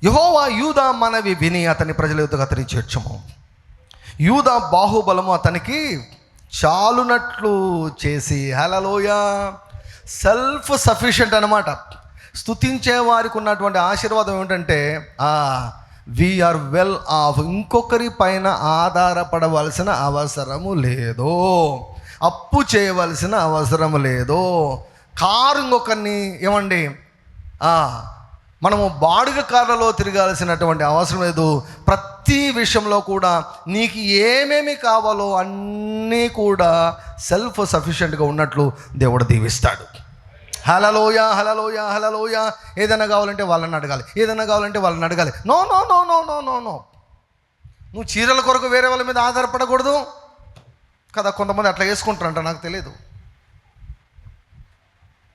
యెహోవా యూదా మనవి విని అతని ప్రజల యొద్దకు అతని చేర్చుము. యూదా బాహుబలము అతనికి చాలునట్లు చేసి. హల్లెలూయా. సెల్ఫ్ సఫిషియెంట్ అనమాట. స్తుతించే వారికి ఉన్నటువంటి ఆశీర్వాదం ఏమిటంటే వీఆర్ వెల్ ఆఫ్. ఇంకొకరి పైన ఆధారపడవలసిన అవసరము లేదు. అప్పు చేయవలసిన అవసరం లేదు. కారు ఇంకొకరిని ఏమండి మనము బాడుగ కార్లలో తిరగాల్సినటువంటి అవసరం లేదు. ప్రతి విషయంలో కూడా నీకు ఏమేమి కావాలో అన్నీ కూడా సెల్ఫ్ సఫిషియెంట్గా ఉన్నట్లు దేవుడు దీవిస్తాడు. హల్లెలూయా, హల్లెలూయా, హల్లెలూయా. ఏదైనా కావాలంటే వాళ్ళని అడగాలి, ఏదైనా కావాలంటే వాళ్ళని అడగాలి. No no no no no no no. నువ్వు చీరల కొరకు వేరే వాళ్ళ మీద ఆధారపడకూడదు కదా. కొంతమంది అట్లా వేసుకుంటారంట, నాకు తెలియదు.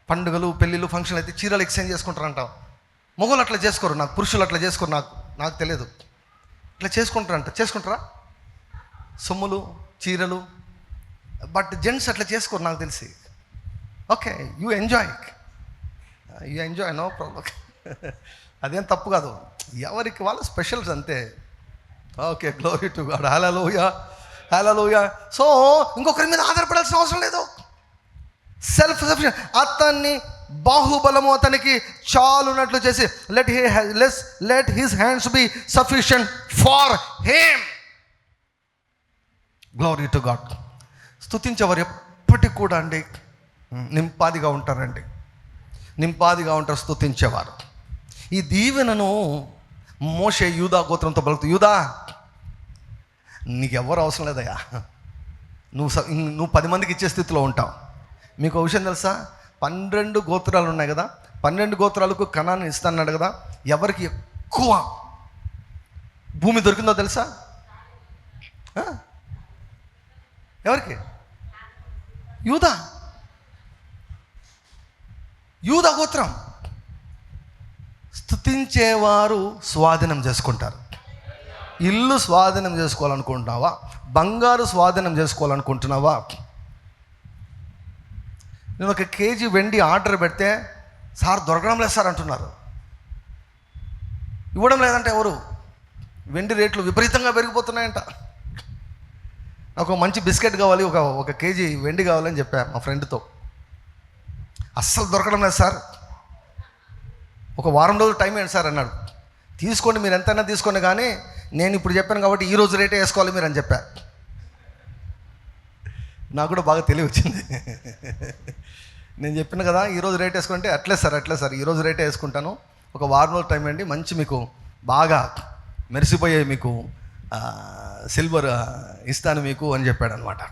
పండుగలు, పెళ్ళిళ్ళు, ఫంక్షన్లు అయితే చీరలు ఎక్స్చేంజ్ చేసుకుంటారంట. మొగలు అట్లా చేసుకోరు, నాకు పురుషులు అట్లా చేసుకోరు, నాకు తెలియదు. ఇట్లా చేసుకుంటారంట. చేసుకుంటారా? సొమ్ములు, చీరలు. బట్ జెంట్స్ అట్లా చేసుకోరు నాకు తెలిసి. Okay, you enjoy no problem. అదేం తప్పు కాదు, ఎవరికి వాళ్ళ స్పెషల్స్ అంతే. Okay, glory to God. Hallelujah, hallelujah. So ఇంకొకరి మీద ఆధారపడాల్సిన అవసరం లేదు. Self sufficient. అతన్ని బాహుబలము అతనికి చాలున్నట్లు చేసి let his hands be sufficient for him. Glory to God. స్తుతించేవారు ఎప్పటికి కూడా అండి నింపాదిగా ఉంటారండి, నింపాదిగా ఉంటారు స్తుతించేవారు. ఈ దీవెనను మోషే యూదా గోత్రంతో పలుకుతూ, యూదా నీకెవ్వరు అవసరం లేదయ్యా, నువ్వు 10 మందికి ఇచ్చే స్థితిలో ఉంటావు. మీకు ఒక విషయం తెలుసా? 12 గోత్రాలు ఉన్నాయి కదా, 12 గోత్రాలకు కనాన్ని ఇస్తాన్నాడు కదా. ఎవరికి ఎక్కువ భూమి దొరికిందో తెలుసా? ఎవరికి? యూదా గోత్రం. స్తుతించేవారు స్వాధీనం చేసుకుంటారు. ఇల్లు స్వాధీనం చేసుకోవాలనుకుంటున్నావా? బంగారు స్వాధీనం చేసుకోవాలనుకుంటున్నావా? నేను 1 కేజీ వెండి ఆర్డర్ పెడితే సార్ దొరకడం లేదు సార్ అంటున్నారు. ఇవ్వడం లేదంటే ఎవరు? వెండి రేట్లు విపరీతంగా పెరిగిపోతున్నాయంట. నాకు మంచి బిస్కెట్ కావాలి, ఒక కేజీ వెండి కావాలని చెప్పా మా ఫ్రెండ్తో. అస్సలు దొరకడం లేదు సార్, ఒక వారం రోజులు టైం ఏంటి సార్ అన్నాడు. తీసుకోండి, మీరు ఎంతైనా తీసుకోండి, కానీ నేను ఇప్పుడు చెప్పాను కాబట్టి ఈ రోజు రేటే వేసుకోవాలి మీరు అని చెప్పా. నాకు కూడా బాగా తెలివి వచ్చింది. నేను చెప్పిన కదా ఈరోజు రేట్ వేసుకుంటే అట్లే సార్ ఈరోజు రేటే వేసుకుంటాను, ఒక వారం రోజులు టైం అండి, మంచి మీకు బాగా మెరిసిపోయే మీకు సిల్వర్ ఇస్తాను మీకు అని చెప్పాడు అనమాట.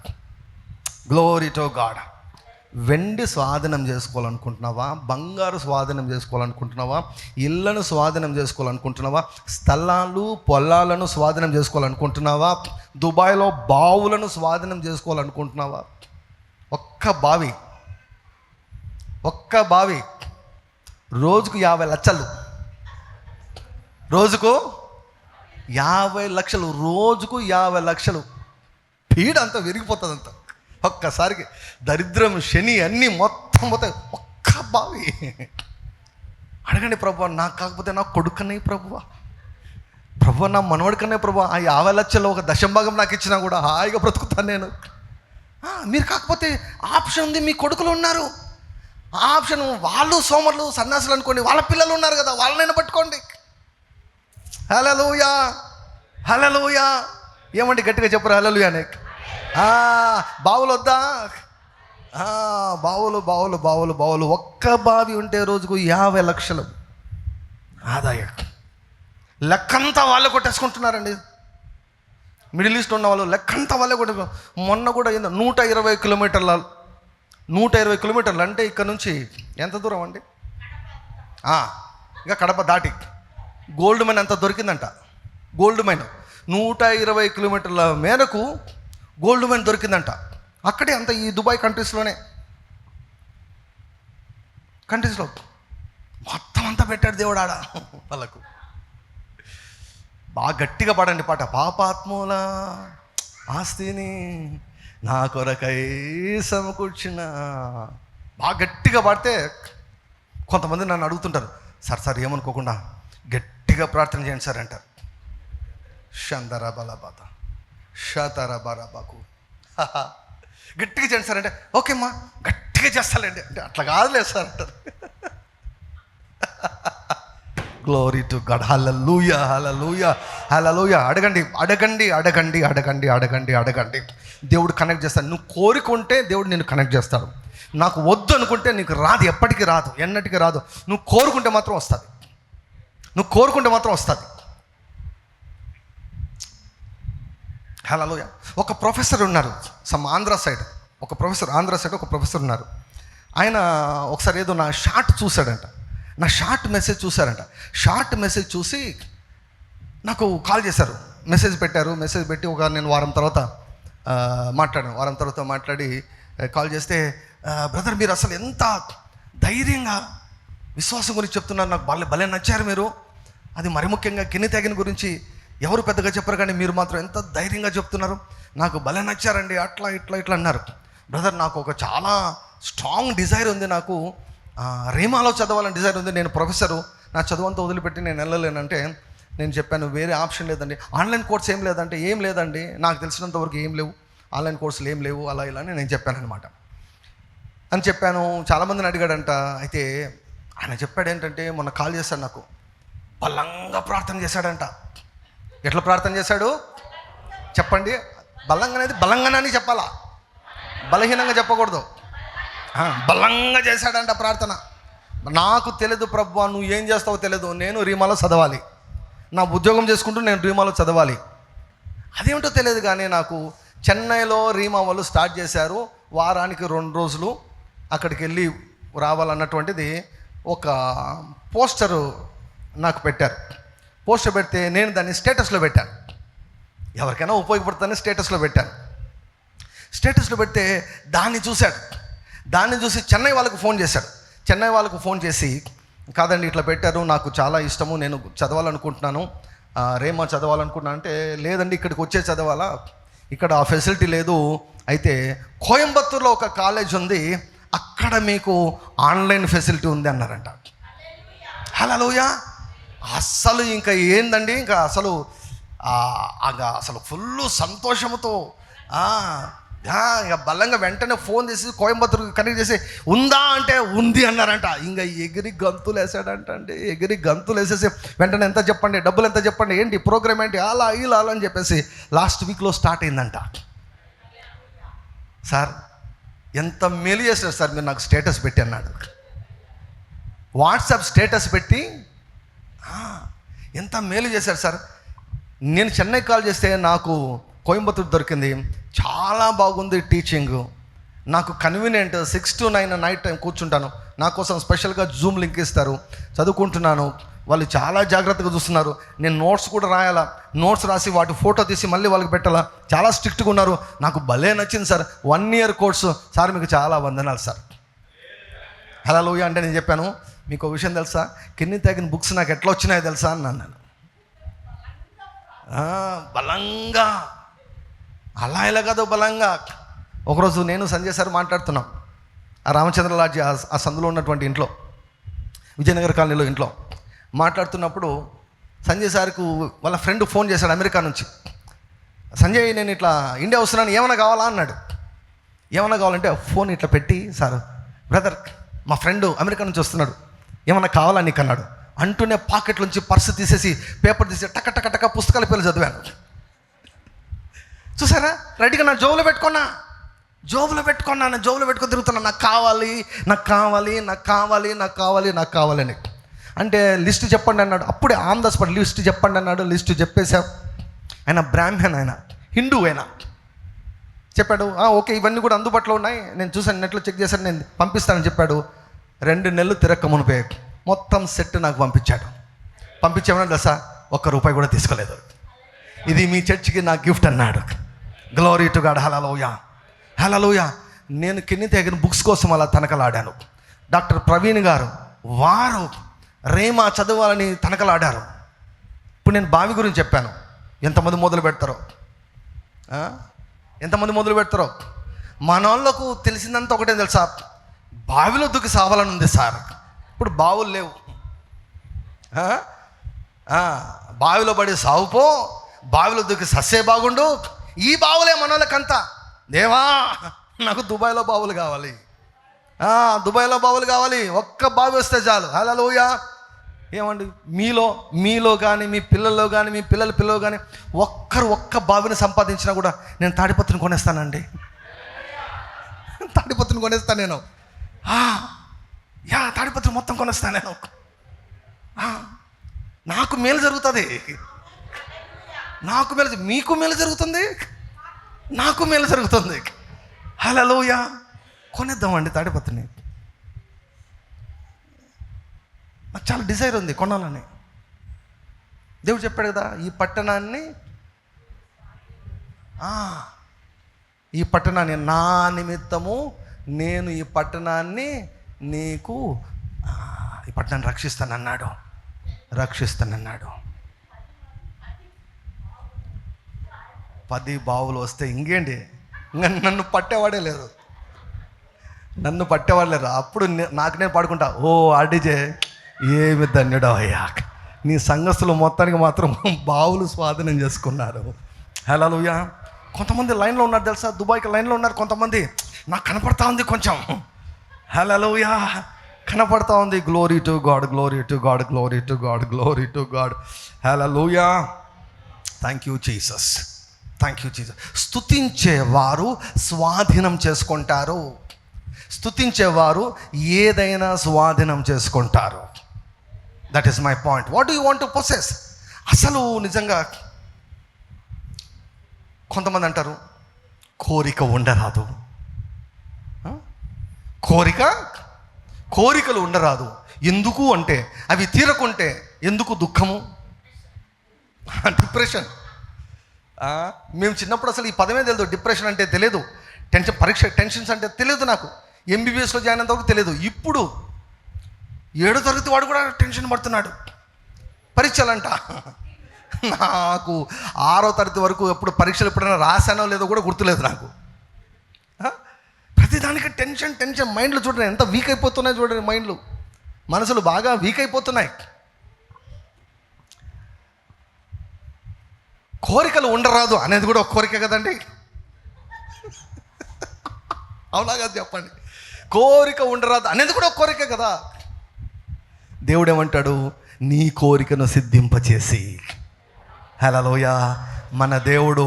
Glory to God. వెండి స్వాధీనం చేసుకోవాలనుకుంటున్నావా? బంగారు స్వాధీనం చేసుకోవాలనుకుంటున్నావా? ఇళ్లను స్వాధీనం చేసుకోవాలనుకుంటున్నావా? స్థలాలు పొలాలను స్వాధీనం చేసుకోవాలనుకుంటున్నావా? దుబాయ్లో బావులను స్వాధీనం చేసుకోవాలనుకుంటున్నావా? ఒక్క బావి రోజుకు 50 లక్షలు. రోజుకు 50 లక్షలు. రోజుకు 50 లక్షలు. పీడ అంతా విరిగిపోతుంది అంత ఒక్కసారికి. దరిద్రం, శని అన్నీ మొత్తం పోతాయి. ఒక్క బావి. అడగండి, ప్రభువా నాకు కాకపోతే నా కొడుకనే, ప్రభువా నా మనవడికనే, ప్రభువా ఆ 50 లక్షల్లో ఒక దశంభాగం నాకు ఇచ్చినా కూడా హాయిగా బ్రతుకుతాను నేను. మీరు కాకపోతే ఆప్షన్ ఉంది, మీ కొడుకులు ఉన్నారు. ఆ ఆప్షన్, వాళ్ళు సోమరులు సన్యాసులు అనుకోండి, వాళ్ళ పిల్లలు ఉన్నారు కదా, వాళ్ళనైనా పట్టుకోండి. హల్లెలూయా, హల్లెలూయా. ఏమండి గట్టిగా చెప్పరు హల్లెలూయానే. బావులు వద్దా? బావులు. ఒక్క బావి ఉంటే రోజుకు 50 లక్షలు ఆదాయం. లెక్కంతా వాళ్ళే కొట్టేసుకుంటున్నారండి. మిడిల్ ఈస్ట్ ఉన్న వాళ్ళు లెక్కంతా వాళ్ళే కొట్టే. మొన్న కూడా 120 కిలోమీటర్లు అంటే ఇక్కడ నుంచి ఎంత దూరం అండి? ఇంకా కడప దాటి గోల్డ్ మైన్ అంత దొరికిందంట. గోల్డ్ మైన్ 120 కిలోమీటర్ల మేరకు గోల్డ్ మైన్ దొరికిందంట. అక్కడే అంత ఈ దుబాయ్ కంట్రీస్లో మొత్తం అంతా పెట్టాడు దేవుడు ఆడ వాళ్ళకు. బాగా గట్టిగా పాడండి పాట. పాపాత్ముల ఆస్తిని నా కొరకై సమకూర్చిన. బాగా గట్టిగా పాడితే కొంతమంది నన్ను అడుగుతుంటారు, సార్ ఏమనుకోకుండా గట్టిగా ప్రార్థన చేయండి సార్ అంటారు. షందరబలబాత షతరబరబాకు. గట్టిగా చేయండి సార్ అంటే, ఓకే అమ్మా గట్టిగా చేస్తానండి అంటే, అట్లా కాదులేదు సార్ అంటారు. Glory to God. Hallelujah, hallelujah, hallelujah. అడగండి అడగండి అడగండి అడగండి అడగండి అడగండి. దేవుడు కనెక్ట్ చేస్తాడు. నువ్వు కోరుకుంటే దేవుడు నిన్ను కనెక్ట్ చేస్తాడు. నాకు వద్దు అనుకుంటే నీకు రాదు, ఎప్పటికీ రాదు, ఎన్నటికీ రాదు. నువ్వు కోరుకుంటే మాత్రం వస్తుంది. నువ్వు కోరుకుంటే మాత్రం వస్తుంది. హల్లెలూయా. ఒక ప్రొఫెసర్ ఉన్నారు ఆంధ్ర సైడ్ ఒక ప్రొఫెసర్ ఉన్నారు. ఆయన ఒకసారి ఏదో నా షార్ట్ చూశాడంట. నా షార్ట్ మెసేజ్ చూశారంట. షార్ట్ మెసేజ్ చూసి నాకు కాల్ చేశారు, మెసేజ్ పెట్టారు. మెసేజ్ పెట్టి నేను వారం తర్వాత మాట్లాడి కాల్ చేస్తే, బ్రదర్ మీరు అసలు ఎంత ధైర్యంగా విశ్వాసం గురించి చెప్తున్నారు, నాకు భలే నచ్చారు మీరు. అది మరి ముఖ్యంగా కెన్నెత్ హాగిన్ గురించి ఎవరు పెద్దగా చెప్పరు, కానీ మీరు మాత్రం ఎంత ధైర్యంగా చెప్తున్నారు, నాకు భలే నచ్చారండి, అట్లా ఇట్లా అన్నారు. బ్రదర్ నాకు ఒక చాలా స్ట్రాంగ్ డిజైర్ ఉంది, నాకు రేమాలో చదవాలని డిజైర్ ఉంది. నేను ప్రొఫెసరు, నా చదువంతా వదిలిపెట్టి నేను వెళ్ళలేనంటే నేను చెప్పాను వేరే ఆప్షన్ లేదండి, ఆన్లైన్ కోర్స్ ఏం లేదంటే ఏం లేదండి, నాకు తెలిసినంతవరకు ఏం లేవు, ఆన్లైన్ కోర్సులు ఏం లేవు, అలా ఇలా అని నేను చెప్పాను అనమాట. అని చెప్పాను. చాలామందిని అడిగాడంట. అయితే ఆయన చెప్పాడు ఏంటంటే, మొన్న కాల్ చేశాడు నాకు, బలంగా ప్రార్థన చేశాడంట. ఎట్లా ప్రార్థన చేశాడు చెప్పండి? బలంగా అనేది బలంగానని చెప్పాలా, బలహీనంగా చెప్పకూడదు. బలంగా చేశాడంట ప్రార్థన. నాకు తెలియదు ప్రభువా, నువ్వు ఏం చేస్తావో తెలియదు, నేను రీమాలో చదవాలి, నా ఉద్యోగం చేసుకుంటూ నేను రీమాలో చదవాలి. అదేమిటో తెలియదు, కానీ నాకు చెన్నైలో రీమా వాళ్ళు స్టార్ట్ చేశారు. వారానికి 2 రోజులు అక్కడికి వెళ్ళి రావాలన్నటువంటిది ఒక పోస్టరు నాకు పెట్టారు. పోస్టర్ పెడితే నేను దాన్ని స్టేటస్లో పెట్టాను. ఎవరికైనా ఉపయోగపడుతుందని స్టేటస్లో పెట్టాను. స్టేటస్లో పెడితే దాన్ని చూశాడు. దాన్ని చూసి చెన్నై వాళ్ళకు ఫోన్ చేశాడు. చెన్నై వాళ్ళకు ఫోన్ చేసి, కాదండి ఇట్లా పెట్టారు, నాకు చాలా ఇష్టము, నేను చదవాలనుకుంటున్నాను, రేమా చదవాలనుకుంటున్నాను అంటే, లేదండి ఇక్కడికి వచ్చే చదవాలా, ఇక్కడ ఆ ఫెసిలిటీ లేదు, అయితే కోయంబత్తూరులో ఒక కాలేజ్ ఉంది, అక్కడ మీకు ఆన్లైన్ ఫెసిలిటీ ఉంది అన్నారంట. హల్లెలూయా. అస్సలు ఇంకా ఏందండి, ఇంకా అసలు ఫుల్ సంతోషంతో ఇక బలంగా వెంటనే ఫోన్ చేసి కోయంబత్తూరుకి కనెక్ట్ చేసి, ఉందా అంటే ఉంది అన్నారంట. ఇంకా ఎగిరి గంతులు వేసాడంట. అంటే ఎగిరి గంతులు వేసేసి వెంటనే ఎంత చెప్పండి, డబ్బులు ఎంత చెప్పండి, ఏంటి ప్రోగ్రామ్ ఏంటి, అలా ఇలా అని చెప్పేసి లాస్ట్ వీక్లో స్టార్ట్ అయిందంట. సార్ ఎంత మేలు చేశారు సార్ మీరు, నాకు స్టేటస్ పెట్టి అన్నాడు. వాట్సాప్ స్టేటస్ పెట్టి ఎంత మేలు చేశారు సార్. నేను చెన్నై కాల్ చేస్తే నాకు కోయంబత్తూరు దొరికింది, చాలా బాగుంది టీచింగ్, నాకు కన్వీనియంట్, 6 to 9 నైట్ టైం కూర్చుంటాను, నా కోసం స్పెషల్గా జూమ్ లింక్ ఇస్తారు, చదువుకుంటున్నాను, వాళ్ళు చాలా జాగ్రత్తగా చూస్తున్నారు, నేను నోట్స్ కూడా రాయాలా, నోట్స్ రాసి వాటి ఫోటో తీసి మళ్ళీ వాళ్ళకి పెట్టాలా, చాలా స్ట్రిక్ట్గా ఉన్నారు, నాకు భలే నచ్చింది సార్, 1 year కోర్సు సార్, మీకు చాలా వందనాలు సార్. హల్లెలూయా. అంటే నేను చెప్పాను, మీకు ఒక విషయం తెలుసా, కెన్నెత్ హాగిన్ బుక్స్ నాకు ఎట్లా వచ్చినాయో తెలుసా అని అన్నాను. బలంగా, అలా ఇలా కాదు, బలంగా. ఒకరోజు నేను సంజయ్ సార్ మాట్లాడుతున్నాం ఆ రామచంద్ర లాడ్జి ఆ సందులో ఉన్నటువంటి ఇంట్లో, విజయనగర్ కాలనీలో ఇంట్లో మాట్లాడుతున్నప్పుడు సంజయ్ సార్కు వాళ్ళ ఫ్రెండ్ ఫోన్ చేశాడు అమెరికా నుంచి. సంజయ్ నేను ఇట్లా ఇండియా వస్తున్నాను, ఏమైనా కావాలా అన్నాడు. ఏమైనా కావాలంటే ఫోన్ ఇట్లా పెట్టి, సార్ బ్రదర్ మా ఫ్రెండ్ అమెరికా నుంచి వస్తున్నాడు, ఏమన్నా కావాలా నీకు అన్నాడు. అంటూనే పాకెట్లోంచి పర్సు తీసేసి పేపర్ తీసి టక టక టక పుస్తకాల పేర్లు చదివాను. చూసారా, రెడీగా నా జోబులో పెట్టుకొని తిరుగుతున్నా, నాకు కావాలి అని. అంటే లిస్ట్ చెప్పండి అన్నాడు. అప్పుడే ఆన్ ద స్పాట్ లిస్ట్ చెప్పండి అన్నాడు. లిస్ట్ చెప్పేశాం. ఆయన బ్రాహ్మణ్, ఆయన హిందూ, ఆయన చెప్పాడు ఓకే ఇవన్నీ కూడా అందుబాటులో ఉన్నాయి, నేను చూసాను, నెట్లో చెక్ చేశాను, నేను పంపిస్తానని చెప్పాడు. 2 నెలలు తిరక్క మునిపే మొత్తం సెట్ నాకు పంపించామని తెలుసా, ₹1 కూడా తీసుకోలేదు. ఇది మీ చర్చికి నా గిఫ్ట్ అన్నాడు. Glory to God. Hallelujah, hallelujah. నేను కెన్నెత్ హాగిన్ బుక్స్ కోసం అలా తనకలాడాను. డాక్టర్ ప్రవీణ్ గారు వారు రేమా చదవాలని తనకలాడారు. ఇప్పుడు నేను బావి గురించి చెప్పాను, ఎంతమంది మొదలు పెడతారో మన వాళ్ళకు తెలిసిందంతా ఒకటే తెలుసా, బావిలో దూకి సావాలని ఉంది సార్. ఇప్పుడు బావులు లేవు, బావిలో పడి సావుపో, బావిలో దూకి సస్సే బాగుండు, ఈ బావులే మన వాళ్ళకంతా. దేవా నాకు దుబాయ్లో బావులు కావాలి, ఒక్క బావి వస్తే చాలు. హల్లెలూయా. ఏమండి, మీలో కానీ మీ పిల్లల్లో కానీ మీ పిల్లలు కానీ ఒక్క బావిని సంపాదించినా కూడా నేను తాడిపత్రిని కొనేస్తానండి. తాడిపత్రిని కొనేస్తాను నేను. తాడిపత్రి మొత్తం కొనేస్తాను నేను. నాకు మేలు జరుగుతుంది, మీకు మేలు జరుగుతుంది, నాకు మేలు జరుగుతుంది. హల్లెలూయా. కొనేద్దామండి తాడిపత్రిని. నాకు చాలా డిజైర్ ఉంది కొనాలని. దేవుడు చెప్పాడు కదా, ఈ పట్టణాన్ని నా నిమిత్తము నేను ఈ పట్టణాన్ని నీకు ఈ పట్టణాన్ని రక్షిస్తానన్నాడు. 10 బావులు వస్తే ఇంకేంటి, నన్ను పట్టేవాడే లేరు. అప్పుడు నాకు నేను పాడుకుంటా, ఓ ఆర్డీజే ఏమి ధన్యుడో అయ్యా, నీ సంఘస్థులు మొత్తానికి మాత్రం బావులు స్వాధీనం చేసుకున్నారు. హల్లెలూయా. కొంతమంది లైన్లో ఉన్నారు తెలుసా, దుబాయ్కి లైన్లో ఉన్నారు కొంతమంది. నాకు కనపడతా ఉంది కొంచెం. హల్లెలూయా, కనపడతా ఉంది. Glory to God, glory to God, glory to God, glory to God. Hallelujah. Thank you Jesus. స్తుతించేవారు స్వాధీనం చేసుకుంటారు. స్తుతించేవారు ఏదైనా స్వాధీనం చేసుకుంటారు. That is my point. What do you want to possess? అసలు నిజంగా కొంతమంది అంటారు కోరిక ఉండరాదు. కోరికలు ఉండరాదు. ఎందుకు అంటే అవి తీరకుంటే ఎందుకు దుఃఖము, డిప్రెషన్. మేము చిన్నప్పుడు అసలు ఈ పదమే తెలియదు. డిప్రెషన్ అంటే తెలియదు, టెన్షన్స్ అంటే తెలియదు. నాకు ఎంబీబీఎస్లో జాయిన్ అయినంతవరకు తెలియదు. ఇప్పుడు 7వ తరగతి వాడు కూడా టెన్షన్ పడుతున్నాడు. పరీక్షలంట. నాకు 6వ తరగతి వరకు ఎప్పుడు పరీక్షలు ఎప్పుడైనా రాశానో లేదో కూడా గుర్తులేదు నాకు. ప్రతిదానికి టెన్షన్. మైండ్లు చూడండి ఎంత వీక్ అయిపోతున్నాయి. చూడండి మైండ్లు, మనసులు బాగా వీక్ అయిపోతున్నాయి. కోరికలు ఉండరాదు అనేది కూడా ఒక కోరిక కదండి. అవునా కదా చెప్పండి. కోరిక ఉండరాదు అనేది కూడా ఒక కోరిక కదా. దేవుడు ఏమంటాడు, నీ కోరికను సిద్ధింపచేసి. హల్లెలూయా. మన దేవుడు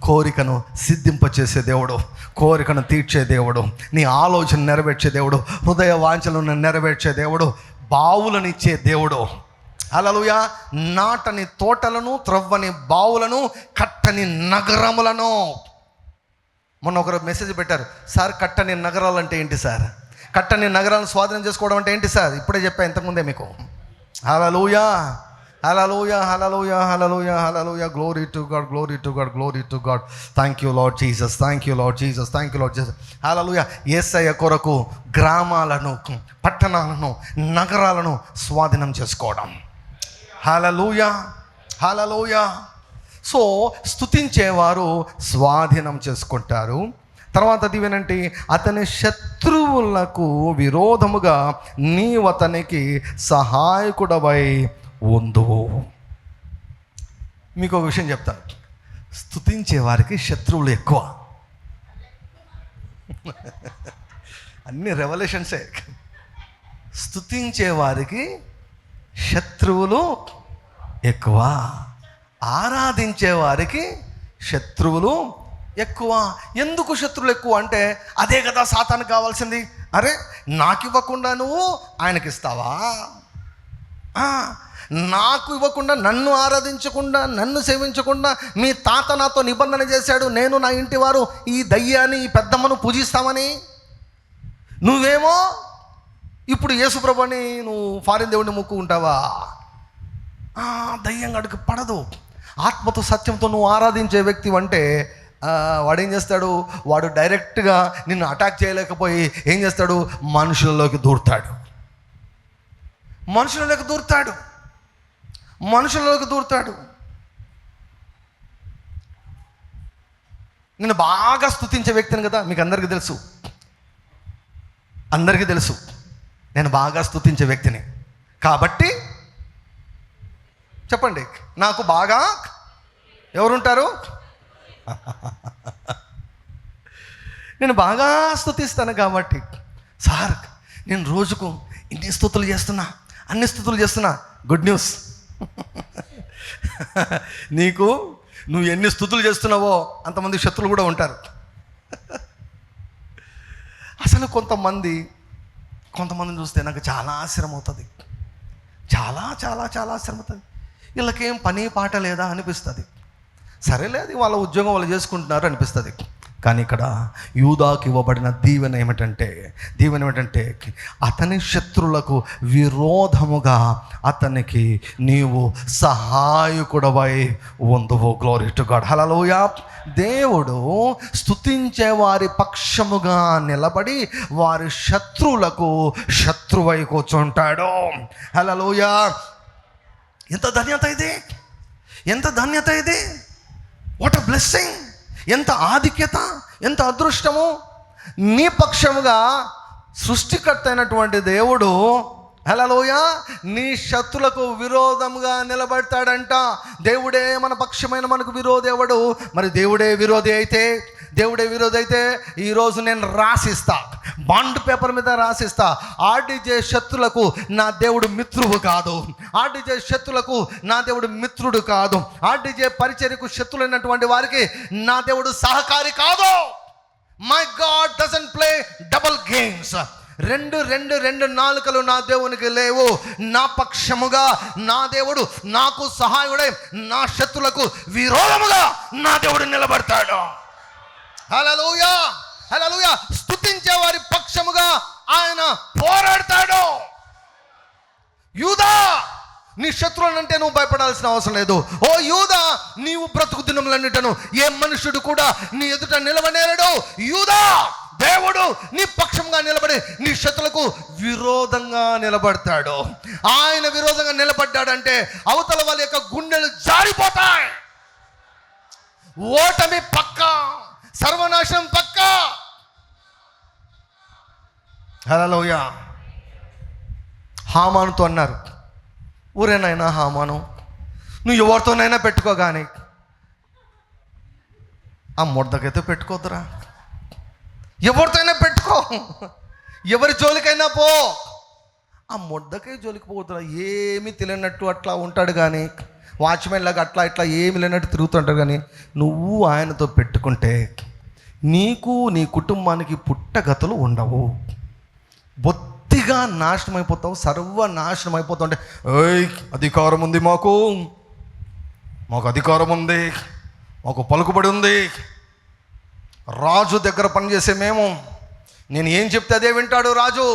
కోరికను సిద్ధింపచేసే దేవుడు, కోరికను తీర్చే దేవుడు, నీ ఆలోచన నెరవేర్చే దేవుడు, హృదయ వాంఛలను నెరవేర్చే దేవుడు, బావులనిచ్చే దేవుడు. హల్లెలూయా. నాటని తోటలను, త్రవ్వని బావులను, కట్టని నగరములను. మొన్న ఒకరు మెసేజ్ పెట్టారు, సార్ కట్టని నగరాలు అంటే ఏంటి సార్? కట్టని నగరాలను స్వాధీనం చేసుకోవడం అంటే ఏంటి సార్? ఇప్పుడే చెప్పా ఇంతకుముందే మీకు. Hallelujah. Glory to God, glory to God, glory to God. Thank you Lord Jesus. Hallelujah. యేసయ్య కొరకు గ్రామాలను, పట్టణాలను, నగరాలను స్వాధీనం చేసుకోవడం. హల్లెలూయా. సో స్తుతించేవారు స్వాధీనం చేసుకుంటారు. తర్వాత అది వినండి, అతని శత్రువులకు విరోధముగా నీవు అతనికి సహాయకుడవై ఉందువు. మీకు ఒక విషయం చెప్తాను, స్తుతించే వారికి శత్రువులు ఎక్కువ. అన్ని రెవల్యూషన్సే. స్తుతించే వారికి శత్రువులు ఎక్కువ, ఆరాధించే వారికి శత్రువులు ఎక్కువ. ఎందుకు శత్రువులు ఎక్కువ అంటే అదే కదా సాతానికి కావాల్సింది. అరే నాకు ఇవ్వకుండా నువ్వు ఆయనకి ఇస్తావా? నాకు ఇవ్వకుండా, నన్ను ఆరాధించకుండా, నన్ను సేవించకుండా మీ తాత నాతో నిబంధన చేశాడు, నేను నా ఇంటి వారు ఈ దయ్యాన్ని, ఈ పెద్దమ్మను పూజిస్తామని. నువ్వేమో ఇప్పుడు యేసుప్రభుని నువ్వు ఫారిన్ దేవుడిని మొక్కుకుంటావా? దయ్యం గడికి పడదు. ఆత్మతో సత్యంతో నువ్వు ఆరాధించే వ్యక్తి అంటే వాడేం చేస్తాడు? వాడు డైరెక్ట్గా నిన్ను అటాక్ చేయలేకపోయి ఏం చేస్తాడు? మనుషులలోకి దూరుతాడు. నేను బాగా స్తుతించే వ్యక్తిని కదా, మీకు అందరికీ తెలుసు. నేను బాగా స్తుతించే వ్యక్తిని కాబట్టి చెప్పండి, నాకు బాగా ఎవరుంటారు? నేను బాగా స్తుతిస్తాను కాబట్టి, సార్ నేను రోజుకు ఇన్ని స్తుతులు చేస్తున్నా, అన్ని స్తుతులు చేస్తున్నా, గుడ్ న్యూస్. నీకు నువ్వు ఎన్ని స్తుతులు చేస్తున్నావో అంతమంది శత్రువులు కూడా ఉంటారు. అసలు కొంతమందిని చూస్తే నాకు చాలా ఆశ్చర్యం అవుతుంది. చాలా చాలా చాలా ఆశ్చర్యం అవుతుంది. వీళ్ళకేం పని పాట లేదా అనిపిస్తుంది. సరేలే, అది వాళ్ళ ఉద్యోగం వాళ్ళు చేసుకుంటున్నారు అనిపిస్తుంది. కానీ ఇక్కడ యూదాకు ఇవ్వబడిన దీవెన ఏమిటంటే అతని శత్రులకు విరోధముగా అతనికి నీవు సహాయకుడవై ఉందువు. Glory to God. హల్లెలూయా. దేవుడు స్తుతించే వారి పక్షముగా నిలబడి వారి శత్రువులకు శత్రువై కూర్చుంటాడు. హల్లెలూయా. ఎంత ధన్యత ఇది, ఎంత ధన్యత ఇది. What a blessing. ఎంత ఆధిక్యత, ఎంత అదృష్టము. నీ పక్షముగా సృష్టికర్త అయినటువంటి దేవుడు, హల్లెలూయా, నీ శత్రులకు విరోధంగా నిలబడతాడంట. దేవుడే మన పక్షమైన మనకు విరోధి ఎవడు? మరి దేవుడే విరోధి అయితే ఈరోజు నేను రాసిస్తా, బాండ్ పేపర్ మీద రాసిస్తా, ఆర్డీజే శత్రులకు నా దేవుడు మిత్రువు కాదు, ఆర్డీజే శత్రులకు నా దేవుడు మిత్రుడు కాదు, ఆర్డీజే పరిచర్యకు శత్రులైనటువంటి వారికి నా దేవుడు సహకారి కాదు. My God doesn't play double games. రెండు నాలుకలు నా దేవునికి లేవు. నా పక్షముగా నా దేవుడు నాకు సహాయుడై నా శత్రులకు విరోధముగా నా దేవుడు నిలబడతాడు. హల్లెలూయా, హల్లెలూయా. స్తుతించే వారి పక్షముగా ఆయన పోరాడతాడు. యూదా, నీ శత్రువులంటే నువ్వు భయపడాల్సిన అవసరం లేదు. ఓ యూదా, నీవు బ్రతుకు దినములన్నిటను ఏ మనుషుడు కూడా నీ ఎదుట నిలవనేరడు. యూదా, దేవుడు నీ పక్షంగా నిలబడి నీ శత్రులకు విరోధంగా నిలబడతాడు. ఆయన విరోధంగా నిలబడ్డాడంటే అవతల వాళ్ళ యొక్క గుండెలు జారిపోతాయి. ఓటమి పక్కా, సర్వనాశనం పక్కా. హల్లెలూయా. హామానుతో అన్నారు, ఊరేనైనా హామాను, నువ్వు ఎవరితోనైనా పెట్టుకో, కానీ ఆ మొర్దకైతే పెట్టుకోద్దురా. ఎవరితోనైనా పెట్టుకో, ఎవరి జోలికైనా పో, ఆ మొర్దకై జోలికి పోతురా. ఏమీ తెలియనట్టు అట్లా ఉంటాడు, కానీ వాచ్మెన్ లాగా అట్లా ఇట్లా ఏమి లేనట్టు తిరుగుతుంటాడు. కానీ నువ్వు ఆయనతో పెట్టుకుంటే నీకు నీ కుటుంబానికి పుట్టగతులు ఉండవు. బొత్తిగా నాశనం అయిపోతావు, సర్వనాశనం అయిపోతావు. అంటే అధికారం ఉంది, మాకు అధికారం ఉంది, మాకు పలుకుబడి ఉంది, రాజు దగ్గర పనిచేసే మేము, నేను ఏం చెప్తే అదే వింటాడు రాజు,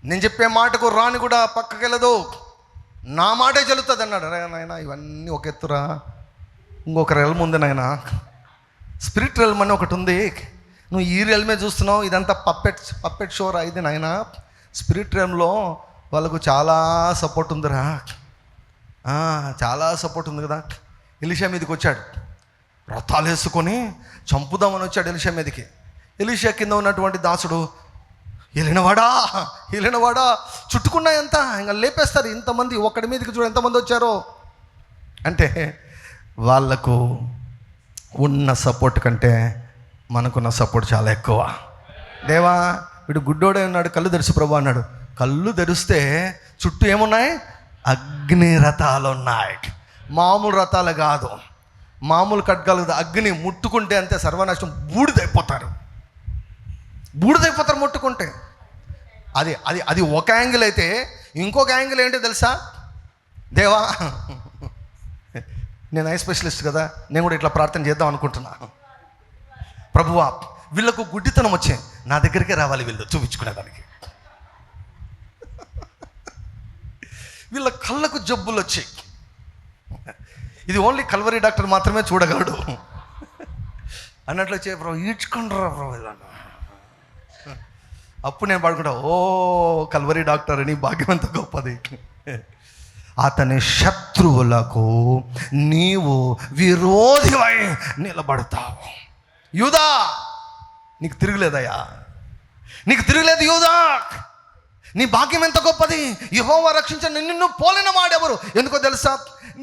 నేను చెప్పే మాటకు రాని కూడా పక్కకి వెళ్ళదు, నా మాటే చెల్లుతుంది అన్నాడు. నాయన ఇవన్నీ ఒక ఎత్తురా, ఇంకొక రెల్మ్ ఉంది నాయన, స్పిరిట్ రెల్మ్ అని ఒకటి ఉంది. నువ్వు ఈ రెల్మే చూస్తున్నావు, ఇదంతా పప్పెట్ షోరా ఇది నాయన. స్పిరిట్ రెల్మ్లో వాళ్ళకు చాలా సపోర్ట్ ఉందిరా, చాలా సపోర్ట్ ఉంది కదా. ఎలీషా మీదకి వచ్చాడు, రథాలు వేసుకొని చంపుదామని వచ్చాడు ఎలీషా మీదకి. ఎలీషా కింద ఉన్నటువంటి దాసుడు, వెళ్ళినవాడా చుట్టుకున్నా ఎంత ఇంకా లేపేస్తారు ఇంతమంది, ఒక్కడి మీదకి చూడు ఎంతమంది వచ్చారో. అంటే వాళ్ళకు ఉన్న సపోర్ట్ కంటే మనకున్న సపోర్ట్ చాలా ఎక్కువ. దేవా, వీడు గుడ్డోడే ఉన్నాడు, కళ్ళు తెరుసు ప్రభు అన్నాడు. కళ్ళు తెరిస్తే చుట్టూ ఏమున్నాయి? అగ్ని రథాలు ఉన్నాయి. మామూలు రథాలు కాదు, మామూలు ఖడ్గాలు కాదు. అగ్ని ముట్టుకుంటే అంతే సర్వనాశనం, బూడిదైపోతారు ముట్టుకుంటే. అది ఒక యాంగిల్ అయితే, ఇంకొక యాంగిల్ ఏంటో తెలుసా? దేవా, నేను ఐ స్పెషలిస్ట్ కదా, నేను కూడా ఇట్లా ప్రార్థన చేద్దాం అనుకుంటున్నా. ప్రభువా, వీళ్ళకు గుడ్డితనం వచ్చే నా దగ్గరికే రావాలి వీళ్ళు చూపించుకునేదానికి. వీళ్ళ కళ్ళకు జబ్బులు వచ్చాయి, ఇది ఓన్లీ కల్వరీ డాక్టర్ మాత్రమే చూడగలడు అన్నట్లు వచ్చే. ప్రభు ఈడ్చుకుంటారా ప్రభు ఇలా. అప్పుడు నేను పడుకుంటా, ఓ కల్వరీ డాక్టర్ అని, భాగ్యం ఎంత గొప్పది. అతని శత్రువులకు నీవు విరోధివై నిలబడతావు. యూదా, నీకు తిరుగులేదయ్యా, నీకు తిరుగులేదు యూదా. నీ భాగ్యం ఎంత గొప్పది. యెహోవా రక్షించిన నిన్ను పోలిన వాడెవరు? ఎందుకో తెలుసా?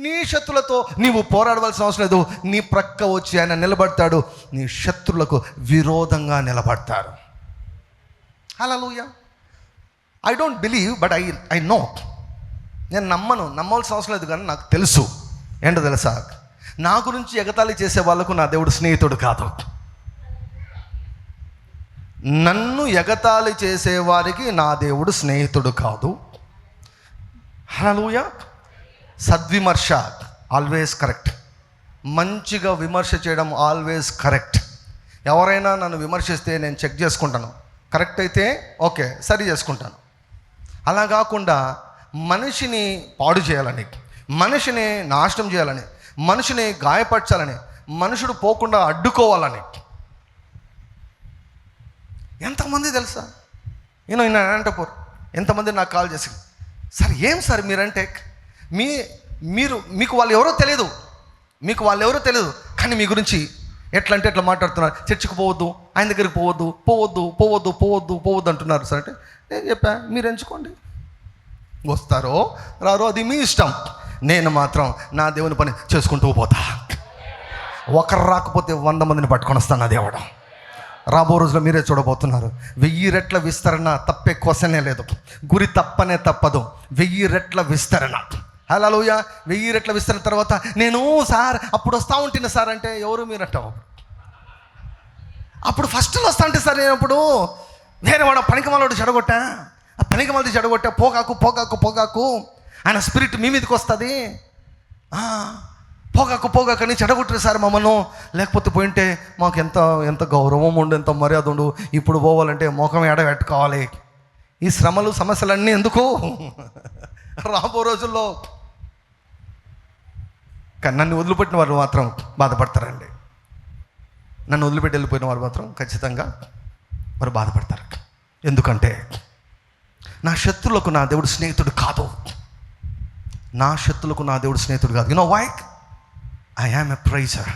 నీ శత్రులతో నీవు పోరాడవలసిన అవసరం లేదు. నీ ప్రక్క వచ్చి ఆయన నిలబడతాడు, నీ శత్రులకు విరోధంగా నిలబడతారు. Hallelujah. I don't believe, but I know. నేను నమ్మవలసిన అవసరం లేదు, కానీ నాకు తెలుసు. ఏంటో తెలుసా? నా గురించి ఎగతాళి చేసే వాళ్ళకు నా దేవుడు స్నేహితుడు కాదు. నన్ను ఎగతాళి చేసేవారికి నా దేవుడు స్నేహితుడు కాదు. హల్లెలూయా. సద్విమర్శ ఆల్వేస్ కరెక్ట్. మంచిగా విమర్శ చేయడం ఆల్వేస్ కరెక్ట్. ఎవరైనా నన్ను విమర్శిస్తే నేను చెక్ చేసుకుంటాను, కరెక్ట్ అయితే ఓకే, సరి చేసుకుంటాను. అలా కాకుండా మనిషిని పాడు చేయాలని, మనిషిని నాశనం చేయాలని, మనిషిని గాయపరచాలని, మనుషుడు పోకుండా అడ్డుకోవాలని ఎంతమంది తెలుసా? నేను అనంతపూర్ ఎంతమంది నాకు కాల్ చేసి, సార్ ఏం సార్ మీరంటే మీకు వాళ్ళు ఎవరో తెలియదు, కానీ మీ గురించి ఎట్లా అంటే ఎట్లా మాట్లాడుతున్నారు. చర్చికి పోవద్దు, ఆయన దగ్గరికి పోవద్దు అంటున్నారు సార్. అంటే నేను చెప్పా, మీరు ఎంచుకోండి, వస్తారో రారో అది మీ ఇష్టం. నేను మాత్రం నా దేవుని పని చేసుకుంటూ పోతా. ఒకరు రాకపోతే 100 మందిని పట్టుకొని వస్తాను నా దేవుడు. రాబో రోజుల్లో మీరే చూడబోతున్నారు. 1000 రెట్ల విస్తరణ తప్పే క్వశ్చనే లేదు. గురి తప్పనే తప్పదు. 1000 రెట్ల విస్తరణ. హల్లెలూయా. 1000 రెట్ల విస్తరణ తర్వాత నేను సార్ అప్పుడు వస్తూ ఉంటుంది సార్ అంటే ఎవరు మీరంటావు? అప్పుడు ఫస్ట్లో వస్తా అంటే సార్ నేను అప్పుడు వేరే వాడు పనికిమాలోడు చెడగొట్టా, ఆ పనికిమాలది చెడగొట్టా, పోగాకు ఆయన స్పిరిట్ మీ మీదకి వస్తుంది. పోగాకు అని చెడగొట్టరు సార్ మమ్మల్ని. లేకపోతే పోయింటే మాకు ఎంత గౌరవం ఉండు, ఎంత మర్యాద ఉండు. ఇప్పుడు పోవాలంటే మోకం ఎడబెట్టుకోవాలి. ఈ శ్రమలు సమస్యలన్నీ ఎందుకు? రాబో రోజుల్లో కానీ నన్ను వదిలిపెట్టిన వారు మాత్రం బాధపడతారండి. నన్ను వదిలిపెట్టి వెళ్ళిపోయిన వారు మాత్రం ఖచ్చితంగా వారు బాధపడతారు. ఎందుకంటే నా శత్రులకు నా దేవుడు స్నేహితుడు కాదు. You know why? I am a praiser.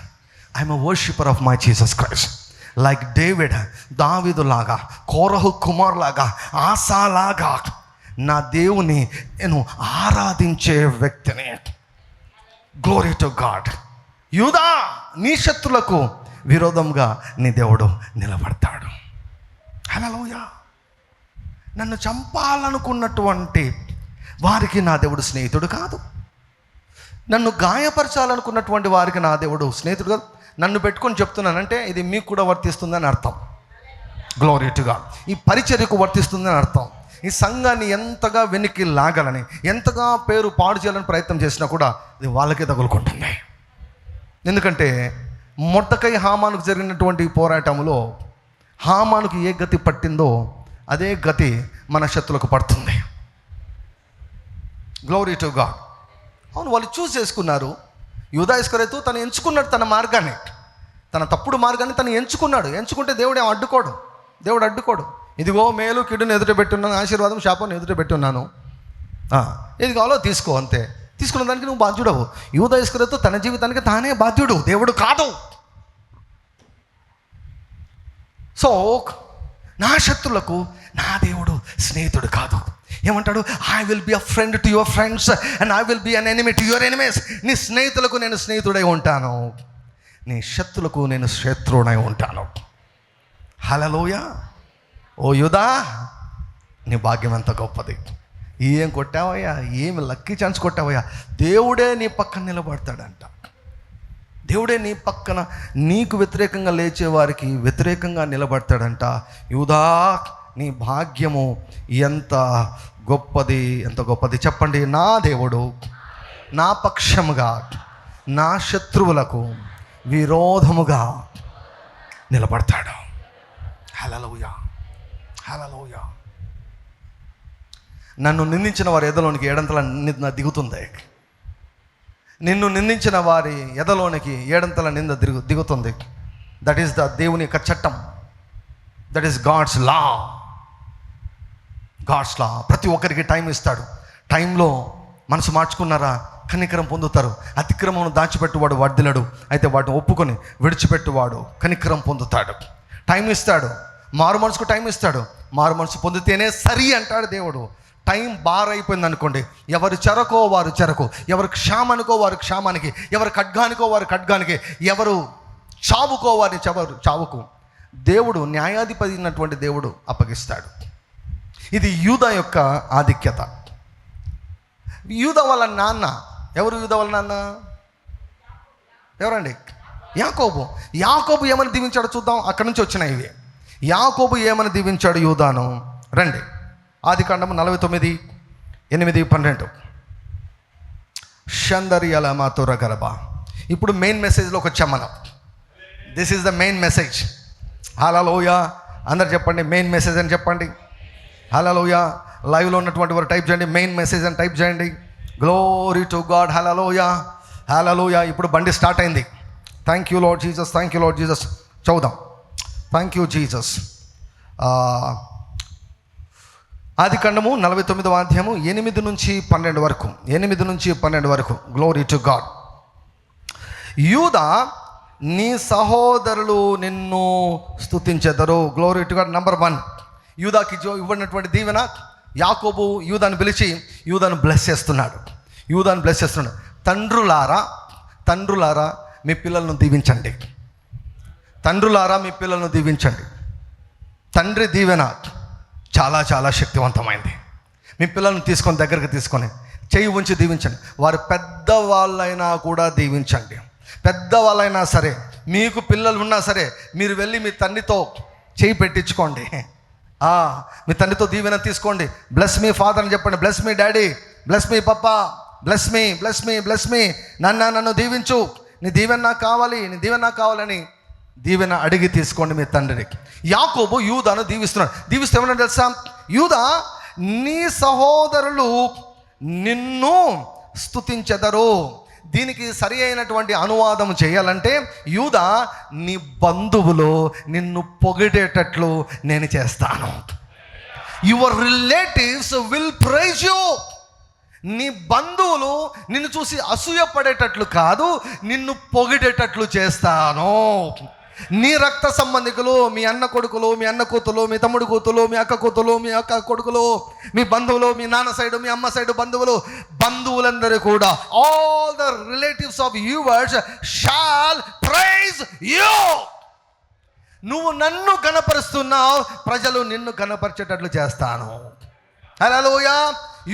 I am a worshipper of my Jesus Christ. Like David, దావీదు లాగా, కోరహు కుమార్ లాగా, ఆసా లాగా నా దేవుని నేను ఆరాధించే వ్యక్తిని. Glory to God. యూదా, నీ శత్రులకు విరోధంగా నీ దేవుడు నిలబడతాడు. హల్లెలూయా. నన్ను చంపాలనుకున్నటువంటి వారికి నా దేవుడు స్నేహితుడు కాదు. నన్ను గాయపరచాలనుకున్నటువంటి వారికి నా దేవుడు స్నేహితుడు కాదు. నన్ను పెట్టుకొని చెప్తున్నానంటే ఇది మీకు కూడా వర్తిస్తుందని అర్థం. Glory to God. ఈ పరిచర్యకు వర్తిస్తుందని అర్థం. ఈ సంఘాన్ని ఎంతగా వెనక్కి లాగాలని, ఎంతగా పేరు పాడు చేయాలని ప్రయత్నం చేసినా కూడా ఇది వాళ్ళకే తగులుకుంటుంది. ఎందుకంటే మొర్దెకై హామానుకు జరిగినటువంటి పోరాటంలో హామానుకు ఏ గతి పట్టిందో అదే గతి మన శత్రులకు పడుతుంది. Glory to God. అవును, వాళ్ళు చూస్ చేసుకున్నారు. యూదా ఇస్కరియోతు తను ఎంచుకున్నాడు తన మార్గాన్ని, తన తప్పుడు మార్గాన్ని తను ఎంచుకుంటే దేవుడు అడ్డుకోడు. ఇదిగో మేలు కిడును ఎదుట పెట్టున్నాను, ఆశీర్వాదం శాపాన్ని ఎదుట పెట్టున్నాను, ఏది కావాలో తీసుకో, అంతే. తీసుకున్న దానికి నువ్వు బాధ్యుడవు. యూదా ఇస్కరియోతు తన జీవితానికి తానే బాధ్యుడు, దేవుడు కాదు. సో నా శత్రులకు నా దేవుడు స్నేహితుడు కాదు. ఏమంటాడు? I will be a friend to your friends and I will be an enemy to your enemies. నీ స్నేహితులకు నేను స్నేహితుడై ఉంటాను, నీ శత్రులకు నేను శత్రువునై ఉంటాను. హల్లెలూయా. ఓ యూదా, నీ భాగ్యం ఎంత గొప్పది. ఏం కొట్టావయ్యా, ఏమి లక్కీ ఛాన్స్ కొట్టావయ్యా. దేవుడే నీ పక్కన నిలబడతాడంట. దేవుడే నీ పక్కన నీకు వ్యతిరేకంగా లేచే వారికి వ్యతిరేకంగా నిలబడతాడంట. యూదా, నీ భాగ్యము ఎంత గొప్పది చెప్పండి. నా దేవుడు నా పక్షముగా నా శత్రువులకు విరోధముగా నిలబడతాడు. హల్లెలూయా. నన్ను నిందించిన వారి ఎదలోనికి ఏడంతల నింద దిగుతుంది. నిన్ను నిందించిన వారి ఎదలోనికి ఏడంతల నింద దిగుతుంది. దట్ ఈస్ ద దేవుని యొక్క చట్టం. That is God's law. ప్రతి ఒక్కరికి టైం ఇస్తాడు. టైంలో మనసు మార్చుకున్నారా కనికరం పొందుతారు. అతిక్రమం దాచిపెట్టువాడు వర్ధిల్లడు, అయితే వాటిని ఒప్పుకొని విడిచిపెట్టువాడు కనికరం పొందుతాడు. టైం ఇస్తాడు, మారు మనసుకు టైం ఇస్తాడు. మారు మనసు పొందితేనే సరి అంటాడు దేవుడు. టైం బార్ అయిపోయింది అనుకోండి, ఎవరు చెరకో వారు చెరకు, ఎవరు క్షామానికో వారు క్షామానికి, ఎవరు ఖడ్గానికో వారు ఖడ్గానికి, ఎవరు చావుకో వారి చావుకు దేవుడు న్యాయాధిపతి అయినటువంటి దేవుడు అప్పగిస్తాడు. ఇది యూదా యొక్క ఆధిక్యత. యూదా వాళ్ళ నాన్న ఎవరు? యూదా వాళ్ళ నాన్న ఎవరండి? యాకోబు. యాకోబు ఏమని దీవించాడో చూద్దాం. అక్కడి నుంచి వచ్చినాయి ఇవి. యాకోబు ఏమని దీవించాడు యూదాను? రండి, ఆదికాండము 49:8-12. షందరియల మాతుర గరబ. ఇప్పుడు మెయిన్ మెసేజ్లోకి వచ్చాం మనం. This is the main message. Hallelujah. అందరు చెప్పండి మెయిన్ మెసేజ్ అని చెప్పండి. హల్లెలూయా. లైవ్లో ఉన్నటువంటి వారు టైప్ చేయండి, మెయిన్ మెసేజ్ అని టైప్ చేయండి. Glory to God. Hallelujah, hallelujah. ఇప్పుడు బండి స్టార్ట్ అయింది. Thank you Lord Jesus, thank you Lord Jesus. చదువుదాం. Thank you Jesus. ఆదికాండము 49వ అధ్యాయము 8-12 వరకు. 8-12 వరకు. Glory to God. యూదా, నీ సహోదరులు నిన్ను స్తుతించెదరు. Glory to God. నంబర్ 1, యూదాకి ఇవ్వనటువంటి దీవెన. యాకోబు యూదాను పిలిచి యూదాను బ్లెస్ చేస్తున్నాడు. యూదాను బ్లెస్ చేస్తున్నాడు. తండ్రులారా మీ పిల్లలను దీవించండి. తండ్రులారా మీ పిల్లలను దీవించండి. తండ్రి దీవెన చాలా చాలా శక్తివంతమైంది. మీ పిల్లలను దగ్గరికి తీసుకొని చెయ్యి ఉంచి దీవించండి. వారు పెద్దవాళ్ళైనా కూడా దీవించండి. పెద్దవాళ్ళైనా సరే, మీకు పిల్లలు ఉన్నా సరే, మీరు వెళ్ళి మీ తండ్రితో చెయ్యి పెట్టించుకోండి. మీ తండ్రితో దీవెన తీసుకోండి. బ్లెస్ మీ ఫాదర్ అని చెప్పండి. Bless me daddy, bless me papa, bless me bless me bless me. నన్ను దీవించు, నీ దీవెన నాకు కావాలి, నీ దీవెన నాకు కావాలని దీవెన అడిగి తీసుకోండి మీ తండ్రికి. యాకోబు యూదాను దీవిస్తున్నాడు. దీవిస్తే ఏమన్నా తెలుసా? యూదా, నీ సహోదరులు నిన్ను స్తుతించెదరు. దీనికి సరి అయినటువంటి అనువాదం చేయాలంటే, యూదా, నీ బంధువులు నిన్ను పొగిడేటట్లు నేను చేస్తాను. Your relatives will praise you. నీ బంధువులు నిన్ను చూసి అసూయపడేటట్లు కాదు, నిన్ను పొగిడేటట్లు చేస్తాను. నీ రక్త సంబంధికులు, మీ అన్న కొడుకులు, మీ అన్న కూతులు, మీ తమ్ముడు కూతులు, మీ అక్క కూతులు, మీ అక్క కొడుకులు, మీ బంధువులు, మీ నాన్న సైడు, మీ అమ్మ సైడు బంధువులందరూ కూడా, all the relatives of yours shall praise you. నువ్వు నన్ను గణపరుస్తున్నావు, ప్రజలు నిన్ను గణపరిచేటట్లు చేస్తాను. హల్లెలూయా.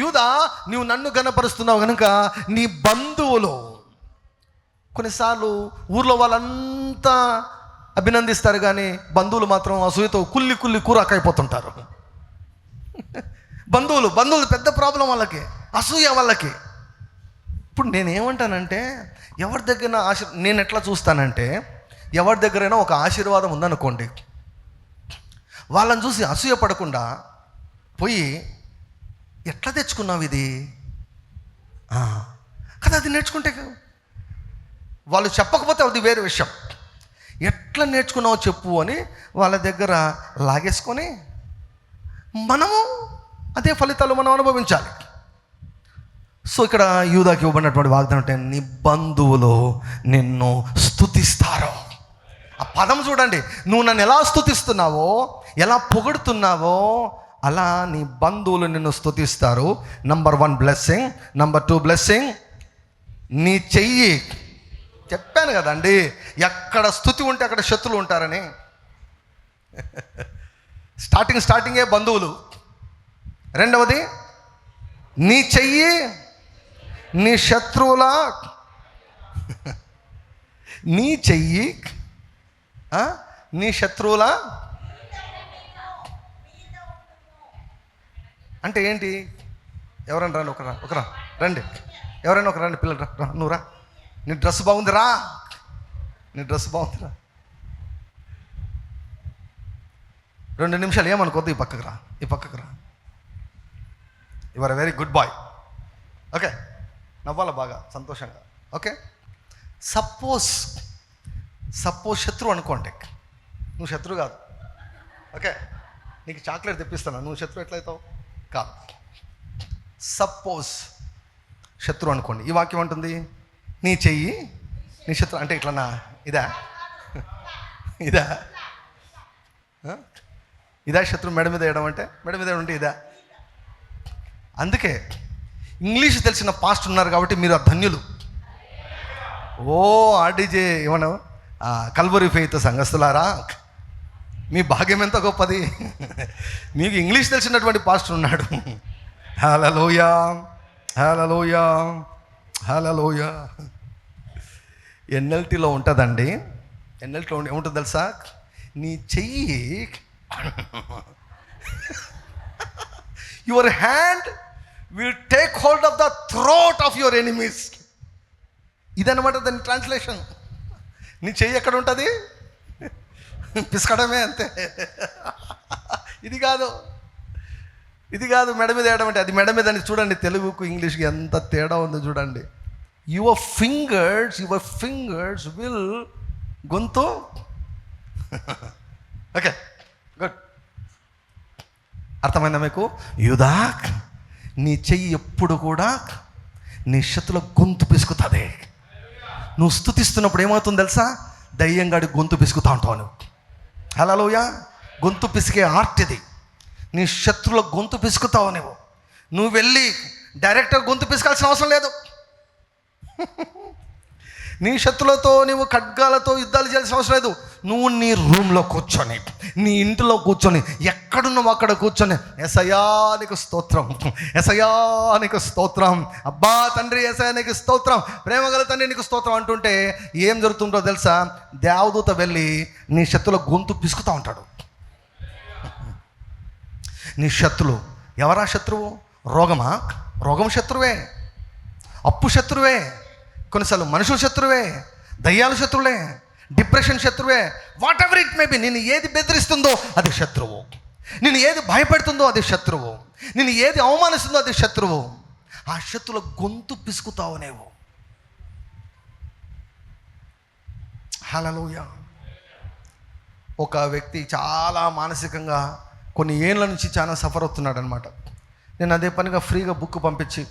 యూదా, నువ్వు నన్ను గణపరుస్తున్నావు కనుక నీ బంధువులు, కొన్నిసార్లు ఊర్లో వాళ్ళంతా అభినందిస్తారు కానీ బంధువులు మాత్రం అసూయతో కుల్లి కూరాకైపోతుంటారు. బంధువులు పెద్ద ప్రాబ్లం వాళ్ళకి, అసూయ వాళ్ళకి. ఇప్పుడు నేనేమంటానంటే, ఎవరి దగ్గర నేను ఎట్లా చూస్తానంటే, ఎవరి దగ్గరైనా ఒక ఆశీర్వాదం ఉందనుకోండి, వాళ్ళని చూసి అసూయ పడకుండా పోయి, ఎట్లా తెచ్చుకున్నావు ఇది కదా, అది నేర్చుకుంటే వాళ్ళు చెప్పకపోతే అది వేరే విషయం. ఎట్లా నేర్చుకున్నావో చెప్పు అని వాళ్ళ దగ్గర లాగేసుకొని మనము అదే ఫలితాలు మనం అనుభవించాలి. సో ఇక్కడ యూదాకి ఇవ్వబడినటువంటి వాగ్దానం అంటే, నీ బంధువులు నిన్ను స్తుతిస్తారు. ఆ పదం చూడండి. నువ్వు నన్ను ఎలా స్తుతిస్తున్నావో, ఎలా పొగుడుతున్నావో, అలా నీ బంధువులు నిన్ను స్తుతిస్తారు. Number 1 blessing. నంబర్ 2 బ్లెస్సింగ్, నీ చెయ్యి. చెప్పాను కదండి, ఎక్కడ స్తుతి ఉంటే అక్కడ శత్రువులు ఉంటారని. స్టార్టింగే బంధువులు. రెండవది, నీ చెయ్యి నీ శత్రువుల, నీ చెయ్యి నీ శత్రువుల అంటే ఏంటి? ఎవరైనా రండి, ఒకరా రండి, ఎవరైనా ఒక రండి, పిల్లలు రా, నువ్వు రా. నీ డ్రెస్ బాగుందిరా, నీ డ్రెస్ బాగుందిరా. 2 నిమిషాలు ఏమనుకోద్దు, ఈ పక్కకు రా. You are a very good boy. Okay, నవ్వాల బాగా సంతోషంగా. ఓకే, సపోజ్ శత్రువు అనుకోండి. నువ్వు శత్రువు కాదు. ఓకే, నీకు చాక్లెట్ తెప్పిస్తాను, నువ్వు శత్రువు ఎట్లయితావు? కాదు. సపోజ్ శత్రువు అనుకోండి. ఈ వాక్యం అంటుంది, నీ చెయ్యి నీ శత్రువు అంటే ఇట్లనా? ఇదా శత్రువు మెడ మీద వేయడం అంటే? మెడ మీద ఉంటే ఇదా? అందుకే ఇంగ్లీష్ తెలిసిన పాస్ట్ ఉన్నారు కాబట్టి మీరు ధన్యులు. ఆర్డీజే ఏమన్నా కల్వరి ఫెయిత్ సంఘస్థులారా, మీ భాగ్యం ఎంత గొప్పది. మీకు ఇంగ్లీష్ తెలిసినటువంటి పాస్టర్ ఉన్నాడు. హల్లెలూయా, హల్లెలూయా, హల్లెలూయా. ఎన్ఎల్టీలో ఉంటుందండి. ఎన్ఎల్టీలో ఏముంటుంది తెలుసా? నీ చెయ్యి, your hand will take hold of the throat of your enemies. ఇదనమాట దాని ట్రాన్స్లేషన్. నీ చెయ్యి ఎక్కడ ఉంటుంది? పిసకడమే, అంతే. ఇది కాదు మెడ మీద వేయడం అంటే. అది మెడ మీద అని చూడండి, తెలుగుకు ఇంగ్లీష్కి ఎంత తేడా ఉందో చూడండి. యువర్ ఫింగర్స్ విల్ గొంతు. Okay, good. అర్థమైందా మీకు? యూదా, నీ చెయ్యి ఎప్పుడు కూడా నీ శత్రుల గొంతు పిసుకుతుంది. నువ్వు స్తుతిస్తున్నప్పుడు ఏమవుతుంది తెలుసా? దయ్యంగాడి గొంతు పిసుకుతా ఉంటావు నువ్వు. హల్లెలూయా. గొంతు పిసికే ఆర్ట్ ఇది. నీ శత్రుల గొంతు పిసుకుతావు నువ్వు వెళ్ళి డైరెక్ట్గా గొంతు పిసుకాల్సిన అవసరం లేదు. నీ శత్రులతో నీవు ఖడ్గాలతో యుద్ధాలు చేయాల్సిన అవసరం లేదు. నువ్వు నీ రూమ్లో కూర్చొని, నీ ఇంటిలో కూర్చొని, ఎక్కడున్నావు అక్కడ కూర్చొని, యేసయ్యా నీకు స్తోత్రం, యేసయ్యా నీకు స్తోత్రం, అబ్బా తండ్రి యేసయ్యా నీకు స్తోత్రం, ప్రేమగల తండ్రి నీకు స్తోత్రం అంటుంటే ఏం జరుగుతుందో తెలుసా? దేవదూత వెళ్ళి నీ శత్రుల గొంతు పిసుకుతూ ఉంటాడు. నీ శత్రులు ఎవరా? శత్రువు రోగమా? రోగం శత్రువే. అప్పు శత్రువే. కొన్నిసార్లు మనుషుల శత్రువే, దయ్యాల శత్రువులే, డిప్రెషన్ శత్రువే, whatever it may be. నేను ఏది బెదిరిస్తుందో అది శత్రువు. నేను ఏది భయపెడుతుందో అది శత్రువు. నేను ఏది అవమానిస్తుందో అది శత్రువు. ఆ శత్రువుల గొంతు పిసుకుతావు నీవు. హల్లెలూయా. ఒక వ్యక్తి చాలా మానసికంగా కొన్ని ఏళ్ళ నుంచి చాలా సఫర్ అవుతున్నాడు అనమాట. నేను అదే పనిగా ఫ్రీగా బుక్ పంపించి,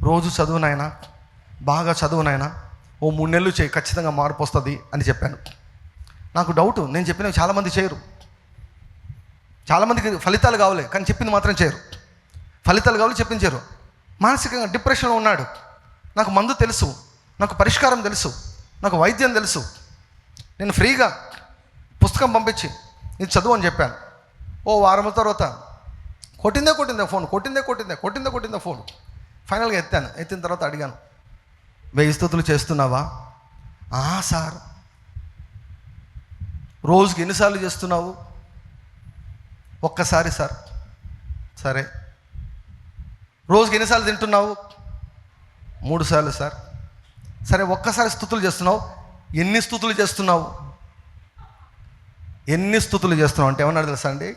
రోజు చదువు నాయనా, బాగా చదువు నాయనా, ఓ 3 నెలలు చేయి, ఖచ్చితంగా మార్పు వస్తుంది అని చెప్పాను. నాకు డౌటు, నేను చెప్పినవి చాలామంది చేయరు. చాలామందికి ఫలితాలు కావాలి కానీ చెప్పింది మాత్రం చేయరు. ఫలితాలు కావాలి చెప్పింది చేయరు. మానసికంగా డిప్రెషన్లో ఉన్నాడు. నాకు మందు తెలుసు, నాకు పరిష్కారం తెలుసు, నాకు వైద్యం తెలుసు. నేను ఫ్రీగా పుస్తకం పంపించి ఇది చదువు అని చెప్పాను. ఓ వారం తర్వాత కొట్టిందే ఫోన్, కొట్టిందే ఫోన్. ఫైనల్గా ఎత్తిన తర్వాత అడిగాను, 1000 స్తుతులు చేస్తున్నావా? సార్. రోజుకి ఎన్నిసార్లు చేస్తున్నావు? ఒక్కసారి సార్. సరే. రోజుకి ఎన్నిసార్లు తింటున్నావు? 3 సార్లు సార్. సరే, ఒక్కసారి స్తుతులు చేస్తున్నావు, ఎన్ని స్తుతులు చేస్తున్నావు? ఎన్ని స్తుతులు చేస్తున్నావు అంటే ఏమన్నాడు తెలుసా అండి?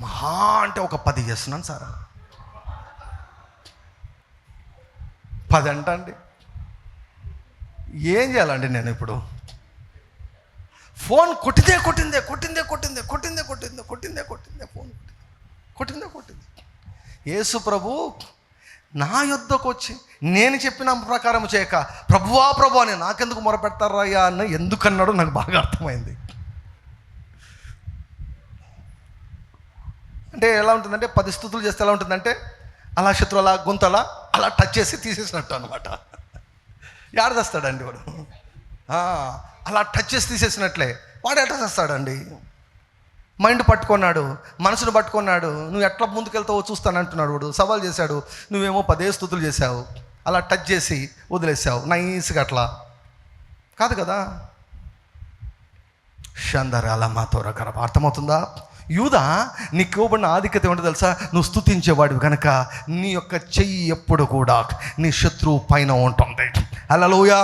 మహా అంటే ఒక 10 చేస్తున్నాను సార్. 10 అంట అండి. ఏం చేయాలండి నేను ఇప్పుడు? Phone కొట్టిందే phone కొట్టిందే. యేసు ప్రభు నా యొద్దకు వచ్చి నేను చెప్పిన ప్రకారం చేయక ప్రభువా అని నాకెందుకు మొరపెడతారయ్యా అని ఎందుకన్నాడో నాకు బాగా అర్థమైంది. అంటే ఎలా ఉంటుందంటే 10 స్తుతులు చేస్తే ఎలా ఉంటుందంటే అలా శత్రు అలా గొంతు అలా టచ్ చేసి తీసేసినట్టు అనమాట. ఏడదస్తాడండి వాడు. అలా టచ్ చేసి తీసేసినట్లే వాడు ఎట్లా చేస్తాడండి? మైండ్ పట్టుకున్నాడు, మనసును పట్టుకున్నాడు. నువ్వు ఎట్లా ముందుకెళ్తావో చూస్తానంటున్నాడు వాడు. సవాల్ చేశాడు, నువ్వేమో 10 స్తుతులు చేశావు, అలా టచ్ చేసి వదిలేసావు నైస్గా. అట్లా కాదు కదా. షందర అలా మాతో రకరకాల అర్థమవుతుందా? యూదా, నీకు ఇవ్వబడిన ఆధిక్యత ఏమిటో తెలుసా? నువ్వు స్తుతించేవాడివి కనుక నీ యొక్క చెయ్యి ఎప్పుడు కూడా నీ శత్రువు పైన ఉంటుంది. హల్లెలూయా,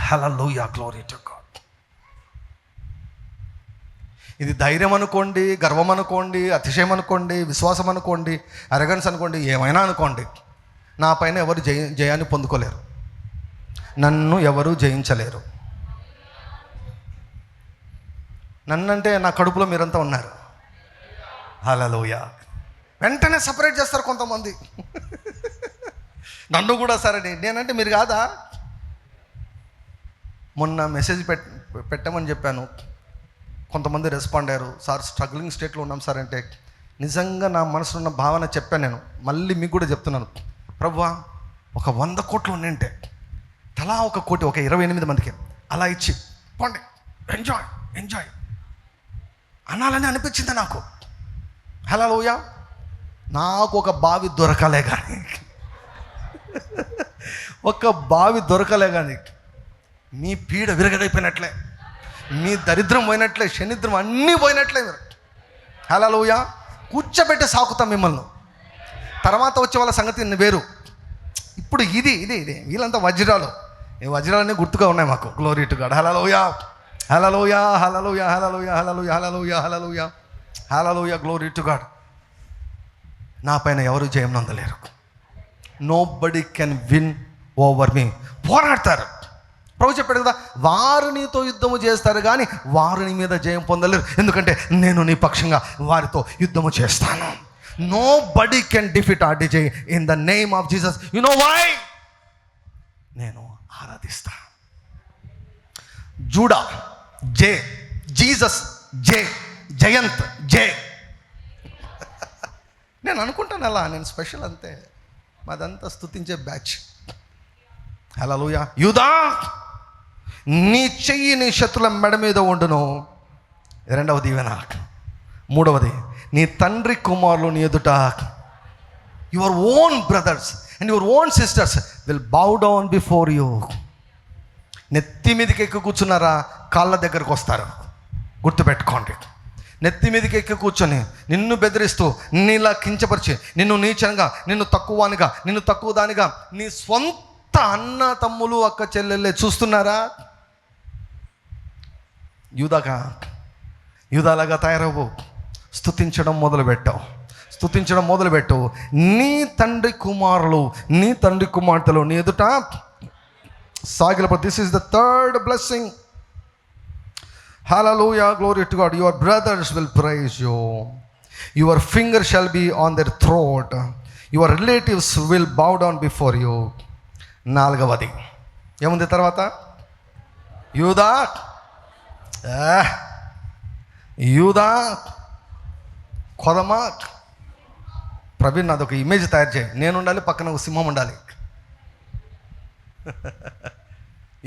హల్లెలూయా, గ్లోరీ టు గాడ్. ఇది ధైర్యం అనుకోండి, గర్వం అనుకోండి, అతిశయం అనుకోండి, విశ్వాసం అనుకోండి, అరగన్స్ అనుకోండి, ఏమైనా అనుకోండి, నా పైన ఎవరు జయాన్ని పొందుకోలేరు. నన్ను ఎవరు జయించలేరు. నన్నంటే నా కడుపులో మీరంతా ఉన్నారు. హల్లెలూయా. వెంటనే సపరేట్ చేస్తారు కొంతమంది. నన్ను కూడా సరే నేనంటే మీరు కాదా? మొన్న మెసేజ్ పెట్టమని చెప్పాను, కొంతమంది రెస్పాండ్ అయ్యారు. సార్ స్ట్రగ్లింగ్ స్టేట్లో ఉన్నాం సార్ అంటే నిజంగా నా మనసులో ఉన్న భావన చెప్పాను. నేను మళ్ళీ మీకు కూడా చెప్తున్నాను, ప్రభువా ఒక 100 కోట్లు ఉన్నాయంటే తలా 1 కోటి, ఒక 28 మందికి అలా ఇచ్చి పోండి, ఎంజాయ్. అనాలని అనిపించింది నాకు. హల్లెలూయా. నాకు ఒక బావి దొరకలే కానీ మీ పీడ విరగడైపోయినట్లే, మీ దరిద్రం పోయినట్లే, శనిద్రం అన్నీ పోయినట్లే. మీరు హల్లెలూయా. కూర్చోబెట్టి సాకుతాం మిమ్మల్ని. తర్వాత వచ్చే వాళ్ళ సంగతి వేరు. ఇప్పుడు ఇది ఇది ఇది వీళ్ళంతా వజ్రాలు. ఈ వజ్రాలన్నీ గుర్తుగా ఉన్నాయి మాకు. Glory to God. Hallelujah, hallelujah, hallelujah, hallelujah, hallelujah, hallelujah, hallelujah, hallelujah, glory to God. నా పైన ఎవరు జయం నొందలేరు. నోబడీ కెన్ విన్ ఓవర్ మీ. పోరాడతారు. ప్రభు చెప్పాడు కదా, వారు నీతో యుద్ధము చేస్తారు కానీ వారు నీ మీద జయం పొందలేరు, ఎందుకంటే నేను నీ పక్షంగా వారితో యుద్ధము చేస్తాను. Nobody can defeat RDJ in the name of Jesus. You know why? నేను ఆరాధిస్తా. జూడా జే, జీసస్ జే, జయంత్ జే. నేను అనుకుంటాను అలా, నేను స్పెషల్ అంతే. మాదంతా స్తుతించే బ్యాచ్. హల్లెలూయా. యూదా, నీ చెయ్యి నీ శత్రుల మెడ మీద ఉండును. రెండవ దీవెన. మూడవది, నీ తండ్రి కుమారులు నీ ఎదుట, your own brothers and your own sisters will bow down before you. నెత్తి మీదకి ఎక్కి కూర్చున్నారా, కాళ్ళ దగ్గరకు వస్తారు. గుర్తుపెట్టుకోండి. నెత్తి మీదకి ఎక్కి కూర్చొని నిన్ను బెదిరిస్తూ, నీలా కించపరిచి, నిన్ను నీచంగా, నిన్ను తక్కువనిగా, నిన్ను తక్కువ దానిగా నీ స్వంత అన్న తమ్ములు అక్క చెల్లెళ్ళే చూస్తున్నారా? యూదాలాగా తయారవు. స్తుతించడం మొదలుపెట్టు. నీ తండ్రి కుమారులు, నీ తండ్రి కుమార్తెలు నీ ఎదుట సాగిలపడు. This is the third blessing. Hallelujah, glory to God. Your brothers will praise you. Your finger shall be on their throat. Your relatives will bow down before you. నాలుగవది ఏముంది తర్వాత? యూదా కొదమ. ప్రవీణ్, నాదొక ఇమేజ్ తయారు చేయి. నేను ఉండాలి, పక్కన ఒక సింహం ఉండాలి.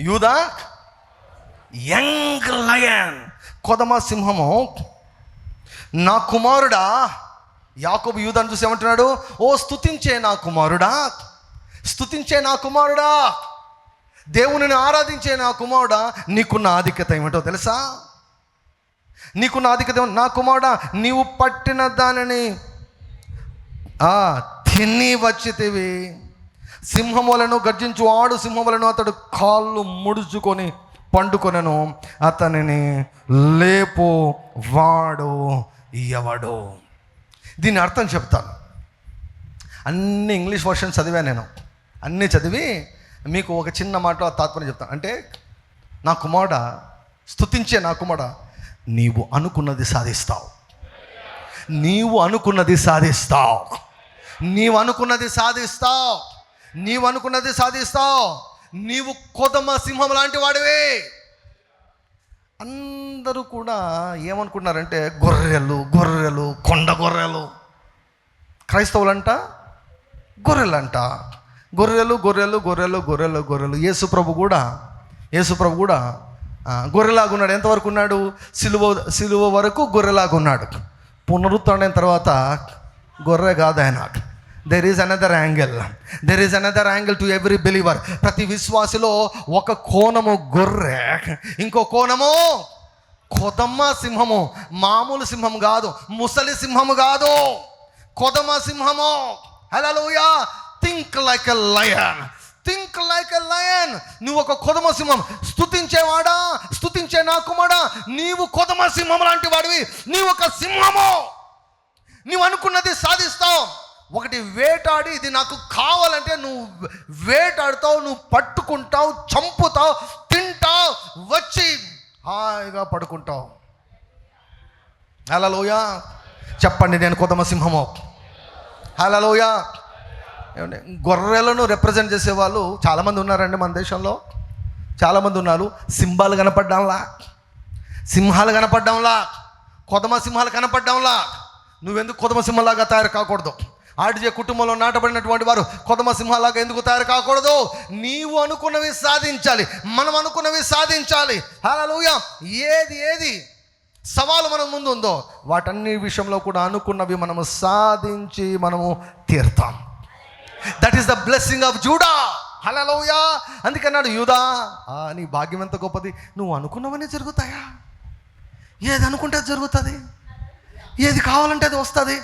యూదా యంగ్ లయన్, కొదమ సింహము. నా కుమారుడా. యాకోబు యూదాను చూసి ఏమంటున్నాడు? ఓ స్తుతించే నా కుమారుడా, స్తుతించే నా కుమారుడా, దేవునిని ఆరాధించే నా కుమారుడా. నీకున్న ఆధిక్యత ఏమిటో తెలుసా? నీకున్న ఆధిక్యత నా కుమారుడా, నీవు పట్టిన దానిని తిని వచ్చితివి. సింహములను గర్జించు ఆడు సింహములను అతడు కాళ్ళు ముడుచుకొని పండుకొనను, అతనిని లేపు వాడు ఎవడు. దీని అర్థం చెప్తాను. అన్ని ఇంగ్లీష్ వర్షన్ చదివా నేను. అన్నీ చదివి మీకు ఒక చిన్న మాట తాత్పర్యం చెప్తాను. అంటే నా కుమారుడా, స్తుతించే నా కుమారుడా, నీవు అనుకున్నది సాధిస్తావు. నీవు అనుకున్నది సాధిస్తావు. నీవు అనుకున్నది సాధిస్తావు. నీవు అనుకున్నది సాధిస్తావు. నీవు కొదమ సింహం లాంటి వాడివే. అందరూ కూడా ఏమనుకున్నారంటే గొర్రెలు గొర్రెలు, కొండ గొర్రెలు. క్రైస్తవులంట గొర్రెలంట. గొర్రెలు గొర్రెలు గొర్రెలు గొర్రెలు గొర్రెలు. యేసు ప్రభు కూడా గొర్రెలాగా ఉన్నాడు. ఎంతవరకు ఉన్నాడు? సిలువ వరకు గొర్రెలాగా ఉన్నాడు. పునరుత్థానం తర్వాత గొర్రె కాదు ఆయన. There is another angle to every believer. ప్రతి విశ్వాసిలో ఒక కోణము గొర్రె, ఇంకో కోణము కొదమ సింహము. మామూలు సింహం కాదు, ముసలి సింహము కాదు, కొదమ సింహము. Hallelujah. Think like a lion. నువ్వు ఒక కొదమ సింహం. స్తుతించేవాడా, స్తుతించే నా కుమారుడా, నీవు కొదమ సింహం లాంటి వాడివి. నీవు ఒక సింహము. నీవు అనుకున్నది సాధిస్తావు. ఒకటి వేటాడి ఇది నాకు కావాలంటే నువ్వు వేటాడుతావు, నువ్వు పట్టుకుంటావు, చంపుతావు, తింటావు, వచ్చి హాయిగా పడుకుంటావు. హల్లెలూయా. చెప్పండి, నేను కొదమ సింహము. హల్లెలూయా. ఏమండి, గొర్రెలను రిప్రజెంట్ చేసేవాళ్ళు చాలామంది ఉన్నారండి మన దేశంలో. చాలామంది ఉన్నారు. సింహాలు కనపడ్డంలా, కొదమ సింహాలు కనపడ్డంలా. నువ్వెందుకు కొదమ సింహంలాగా తయారు కాకూడదు? RDJ కుటుంబంలో నాటబడినటువంటి వారు కొదమ సింహాలాగా ఎందుకు తయారు కాకూడదు? నీవు అనుకున్నవి సాధించాలి, మనం అనుకున్నవి సాధించాలి. హల్లెలూయా. ఏది సవాలు మన ముందు ఉందో వాటన్ని విషయంలో కూడా అనుకున్నవి మనము సాధించి మనము తీరుతాం. That is the blessing of Judah. Hallelujah. అందుకన్నాడు యూదా, నీ భాగ్యం ఎంత గొప్పది. నువ్వు అనుకున్నవన్నీ జరుగుతాయా? ఏది అనుకుంటే అది జరుగుతుంది, ఏది కావాలంటే అది వస్తుంది.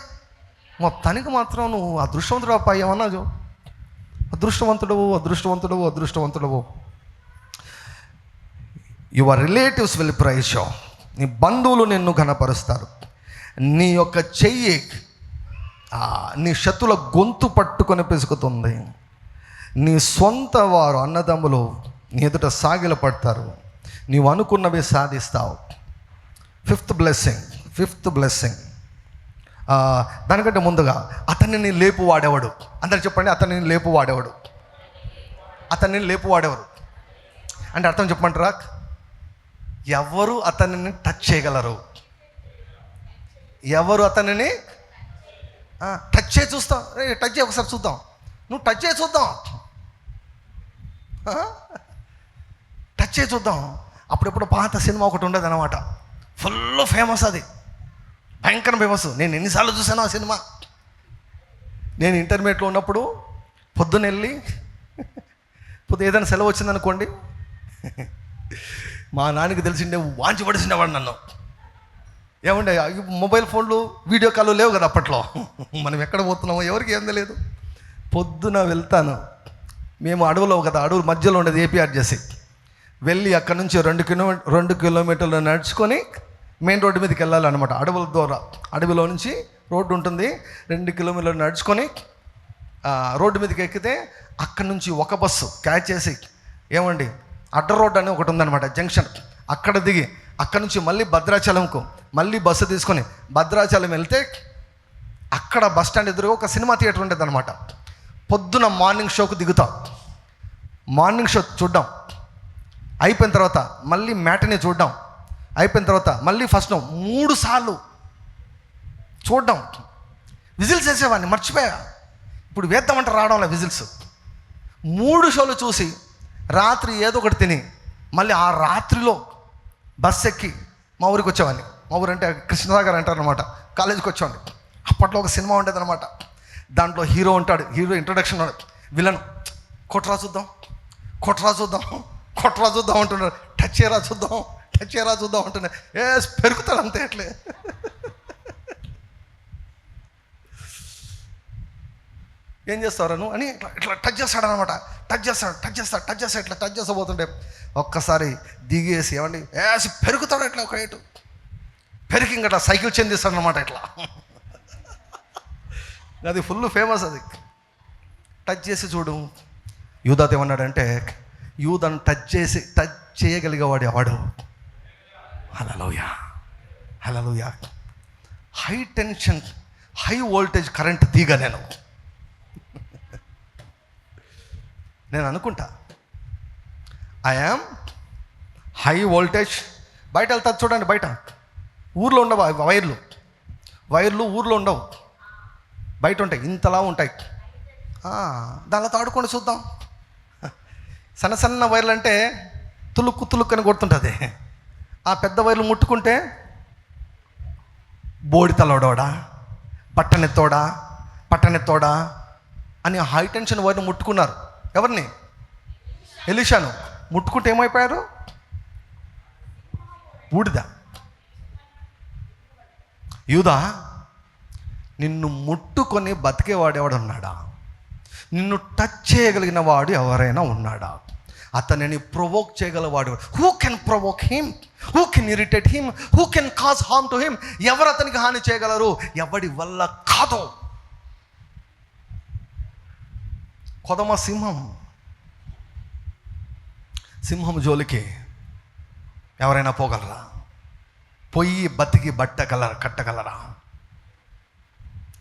మొత్తానికి మాత్రం నువ్వు అదృష్టవంతుడు అప్ప. ఏమన్నా అదృష్టవంతుడవు. Your relatives will praise you. నీ బంధువులు నిన్ను ఘనపరుస్తారు. నీ యొక్క చెయ్యి నీ శత్రుల గొంతు పట్టుకొని పిసుకుతుంది. నీ సొంత వారు అన్నదమ్ములు నీ ఎదుట సాగిల పడతారు. నీవు అనుకున్నవి సాధిస్తావు. ఫిఫ్త్ బ్లెస్సింగ్ దానికంటే ముందుగా అతన్ని లేపు వాడేవాడు. అందరు చెప్పండి, అతన్ని లేపు వాడేవాడు. అంటే అర్థం చెప్పమంటారా? ఎవరు అతనిని టచ్ చేయగలరు? ఎవరు అతనిని టచ్ చేసి చూస్తాం? టచ్ చేయి ఒకసారి చూద్దాం. నువ్వు టచ్ చేసి చూద్దాం. అప్పుడెప్పుడు పాత సినిమా ఒకటి ఉండేది అనమాట, ఫుల్ ఫేమస్. అది భయంకర ఫేమస్. నేను ఎన్నిసార్లు చూసాను ఆ సినిమా. నేను ఇంటర్మీడియట్లో ఉన్నప్పుడు పొద్దున్న ఏదైనా సెలవు వచ్చిందనుకోండి, మా నాన్నకి తెలిసిండే వాంచి పడిసిండేవాడు నన్ను. ఏమంటే మొబైల్ ఫోన్లు, వీడియో కాల్ లేవు కదా అప్పట్లో. మనం ఎక్కడ పోతున్నామో ఎవరికి ఏం తెలియదు. పొద్దున వెళ్తాను. మేము అడవిలో కదా, అడవుల మధ్యలో ఉండేది ఏపీఆర్జేసి. వెళ్ళి అక్కడ నుంచి 2 కిలోమీటర్లు నడుచుకొని మెయిన్ రోడ్డు మీదకి వెళ్ళాలన్నమాట. అడవుల ద్వారా, అడవిలో నుంచి రోడ్డు ఉంటుంది. 2 కిలోమీటర్లు నడుచుకొని రోడ్డు మీదకి ఎక్కితే అక్కడి నుంచి ఒక బస్సు క్యాచ్ చేసి, ఏమండి అడ్డ రోడ్డు అని ఒకటి ఉందన్నమాట, జంక్షన్. అక్కడ దిగి అక్కడ నుంచి మళ్ళీ భద్రాచలంకు మళ్ళీ బస్సు తీసుకొని భద్రాచలం వెళ్తే అక్కడ బస్ స్టాండ్ ఎదురుగా ఒక సినిమా థియేటర్ ఉండేది అనమాట. పొద్దున మార్నింగ్ షోకు దిగుతాం. మార్నింగ్ షో చూడ్డాం. అయిపోయిన తర్వాత మళ్ళీ మ్యాట్ని చూడ్డాం. అయిపోయిన తర్వాత మళ్ళీ ఫస్ట్ 3 సార్లు చూడ్డాం. విజిల్స్ వేసేవాడిని, మర్చిపోయా. ఇప్పుడు వేద్దామంటే రావడంలో విజిల్స్. 3 షోలు చూసి రాత్రి ఏదో ఒకటి తిని మళ్ళీ ఆ రాత్రిలో బస్ ఎక్కి మా ఊరికి వచ్చేవాడిని. మా ఊరు అంటే కృష్ణసాగర్ అంటారు అనమాట. కాలేజీకి వచ్చేవాడిని. అప్పట్లో ఒక సినిమా ఉండేది అనమాట. దాంట్లో హీరో ఉంటాడు. హీరో ఇంట్రొడక్షన్ విలన్, కొట్రా చూద్దాం అంటున్నాడు. టచ్ చేయరా చూద్దాం అంటున్నాడు. పెరుగుతాడు అంతే. అట్లే ఏం చేస్తారా నువ్వు అని ఇట్లా టచ్ చేస్తాడనమాట. టచ్ చేస్తా ఇట్లా టచ్ చేస్తా పోతుంటే ఒక్కసారి దిగేసి, ఏమండి పెరుగుతాడు ఇట్లా ఒక రేటు పెరిగి ఇంకట్లా సైకిల్ చెందిస్తాడనమాట. ఇట్లా అది ఫుల్ ఫేమస్. అది టచ్ చేసి చూడు. యూదాతో ఏమన్నాడంటే, యూదాను టచ్ చేయగలిగేవాడు ఎవడు? Hallelujah. High tension, high voltage current తీగ నేను అనుకుంటా, ఐఆమ్ హై వోల్టేజ్. బయట వెళ్తారు చూడండి, బయట ఊర్లో ఉండవు వైర్లు ఊర్లో ఉండవు, బయట ఉంటాయి, ఇంతలా ఉంటాయి. దానిలో ఆడుకొని చూద్దాం. సన్న వైర్లు అంటే తులుక్కు అని కొడుతుంటుంది. ఆ పెద్ద వైర్లు ముట్టుకుంటే బోడితలోడోడా, పట్టనెత్తోడా అని హై టెన్షన్ వైర్ను ముట్టుకున్నారు. ఎవరిని? ఎలీషాను. ముట్టుకుంటే ఏమైపోయారు? బూడిద. యూదా, నిన్ను ముట్టుకొని బతికేవాడు ఎవడున్నాడా? నిన్ను టచ్ చేయగలిగిన వాడు ఎవరైనా ఉన్నాడా? అతనిని ప్రొవోక్ చేయగలవాడు. Who can provoke him? Who can irritate him? Who can cause harm to him? ఎవరు అతనికి హాని చేయగలరు? ఎవడి వల్ల కాదు. కొదమ సింహం జోలికి ఎవరైనా పోగలరా? పొయ్యి బతికి కట్టగలరా?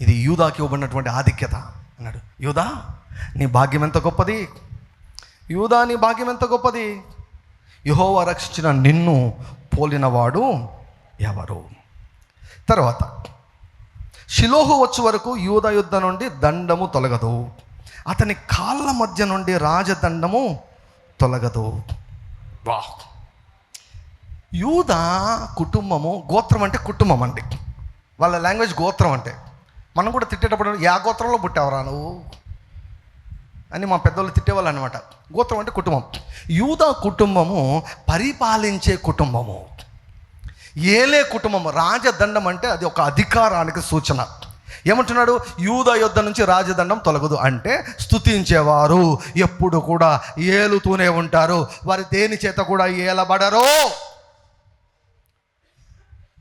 ఇది యూదాకి ఇవ్వబడినటువంటి ఆధిక్యత. అన్నాడు, యూదా నీ భాగ్యం ఎంత గొప్పది, యెహోవా రక్షించిన నిన్ను పోలినవాడు ఎవరు? తర్వాత షిలోహు వచ్చు వరకు యూదా యుద్ధం నుండి దండము తొలగదు, అతని కాళ్ళ మధ్య నుండి రాజదండము తొలగదు. వా! యూదా కుటుంబము, గోత్రం అంటే కుటుంబం అండి. వాళ్ళ లాంగ్వేజ్ గోత్రం అంటే. మనం కూడా తిట్టేటప్పుడు యా గోత్రంలో పుట్టావరా నువ్వు అని మా పెద్దవాళ్ళు తిట్టేవాళ్ళు అనమాట. గోత్రం అంటే కుటుంబం. యూదా కుటుంబము పరిపాలించే కుటుంబము, ఏలే కుటుంబము. రాజదండం అంటే అది ఒక అధికారానికి సూచన. ఏమంటున్నాడు? యూదా యొద్ద నుంచి రాజదండం తొలగదు అంటే స్తుతించేవారు ఎప్పుడు కూడా ఏలుతూనే ఉంటారు, వారి దేని చేత కూడా ఏలబడరు.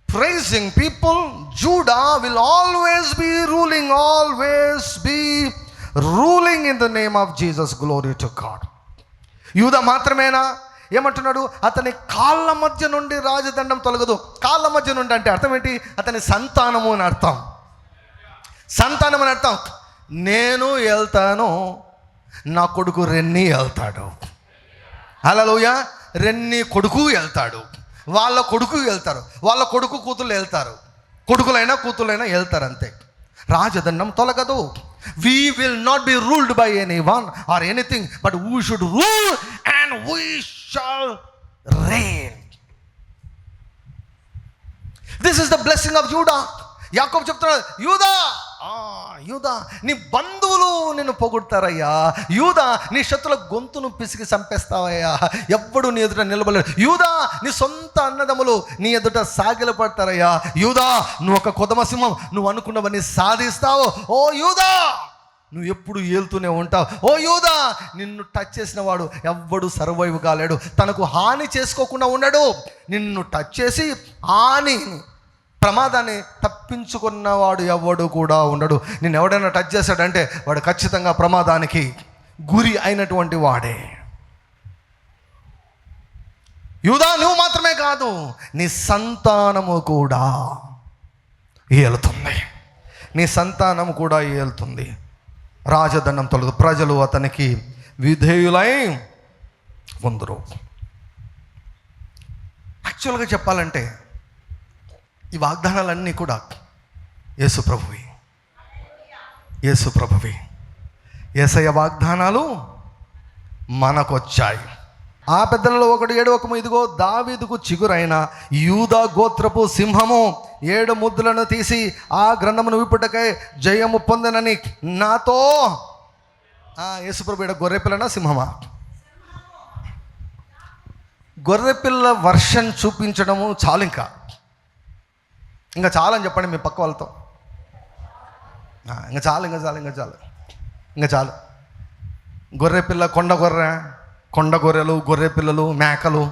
Praising people, Judah will always be ruling in the name of Jesus. Glory to God. యూదా మాత్రమేనా? ఏమంటున్నాడు? అతని కాళ్ళ మధ్య నుండి రాజదండం తొలగదు. కాళ్ళ మధ్య నుండి అంటే అర్థం ఏంటి? అతని సంతానము అని అర్థం. సంతానం అని అర్థం. నేను వెళ్తాను, నా కొడుకు రెన్నీ వెళ్తాడు. హల్లెలూయా. రెన్నీ కొడుకు వెళ్తాడు, వాళ్ళ కొడుకు వెళ్తారు, వాళ్ళ కొడుకు కూతుళ్ళు వెళ్తారు, కొడుకులైనా కూతుళ్ళైనా వెళ్తారు, అంతే. రాజదండం తొలగదు. We will not be ruled by anyone or anything, but we should rule and we shall reign. This is the blessing of Judah. యాకోబు చెప్తున్నాడు, యూదా నీ బంధువులు నిన్ను పొగుడతారయ్యా. యూదా నీ శత్రుల గొంతును పిసికి చంపేస్తావయ్యా, ఎవ్వడు నీ ఎదుట నిలబడలేడు. యూదా నీ సొంత అన్నదమ్ములు నీ ఎదుట సాగిలపడతారయ్యా. యూదా నువ్వు ఒక కొదమ సింహం, నువ్వు అనుకున్నవన్నీ సాధిస్తావు. ఓ యూదా నువ్వు ఎప్పుడు ఏలుతూనే ఉంటావు. ఓ యూదా నిన్ను టచ్ చేసిన వాడు ఎవ్వడు సర్వైవ్ కాలేడు, తనకు హాని చేసుకోకుండా ఉన్నాడు. నిన్ను టచ్ చేసి హాని ప్రమాదాన్ని తప్పించుకున్నవాడు ఎవడు కూడా ఉండడు. నేను ఎవడైనా టచ్ చేశాడంటే వాడు ఖచ్చితంగా ప్రమాదానికి గురి అయినటువంటి వాడే. యూదా నువ్వు మాత్రమే కాదు, నీ సంతానము కూడా ఏలుతుంది. నీ సంతానము కూడా ఏలుతుంది. రాజదండం తొలగదు. ప్రజలు అతనికి విధేయులై ఉందరు. యాక్చువల్గా చెప్పాలంటే ఈ వాగ్దానాలన్నీ కూడా యేసు ప్రభువి. యేసయ్య వాగ్దానాలు మనకొచ్చాయి. ఆ పెద్దలలో ఒకడు 7 ఇదిగో దావీదుకు చిగురైన యూదా గోత్రపు సింహము 7 ముద్దులను తీసి ఆ గ్రంథమును విప్పుటకై జయము పొందనని నాతో. యేసుప్రభు ఈడ గొర్రెపిల్లనా సింహమా? గొర్రెపిల్ల వర్షన్ చూపించడము చాలు, ఇంకా చాలని చెప్పండి మీ పక్క వాళ్ళతో. ఇంకా చాలు. గొర్రెపిల్ల, కొండ గొర్రెలు, గొర్రె పిల్లలు, మేకలు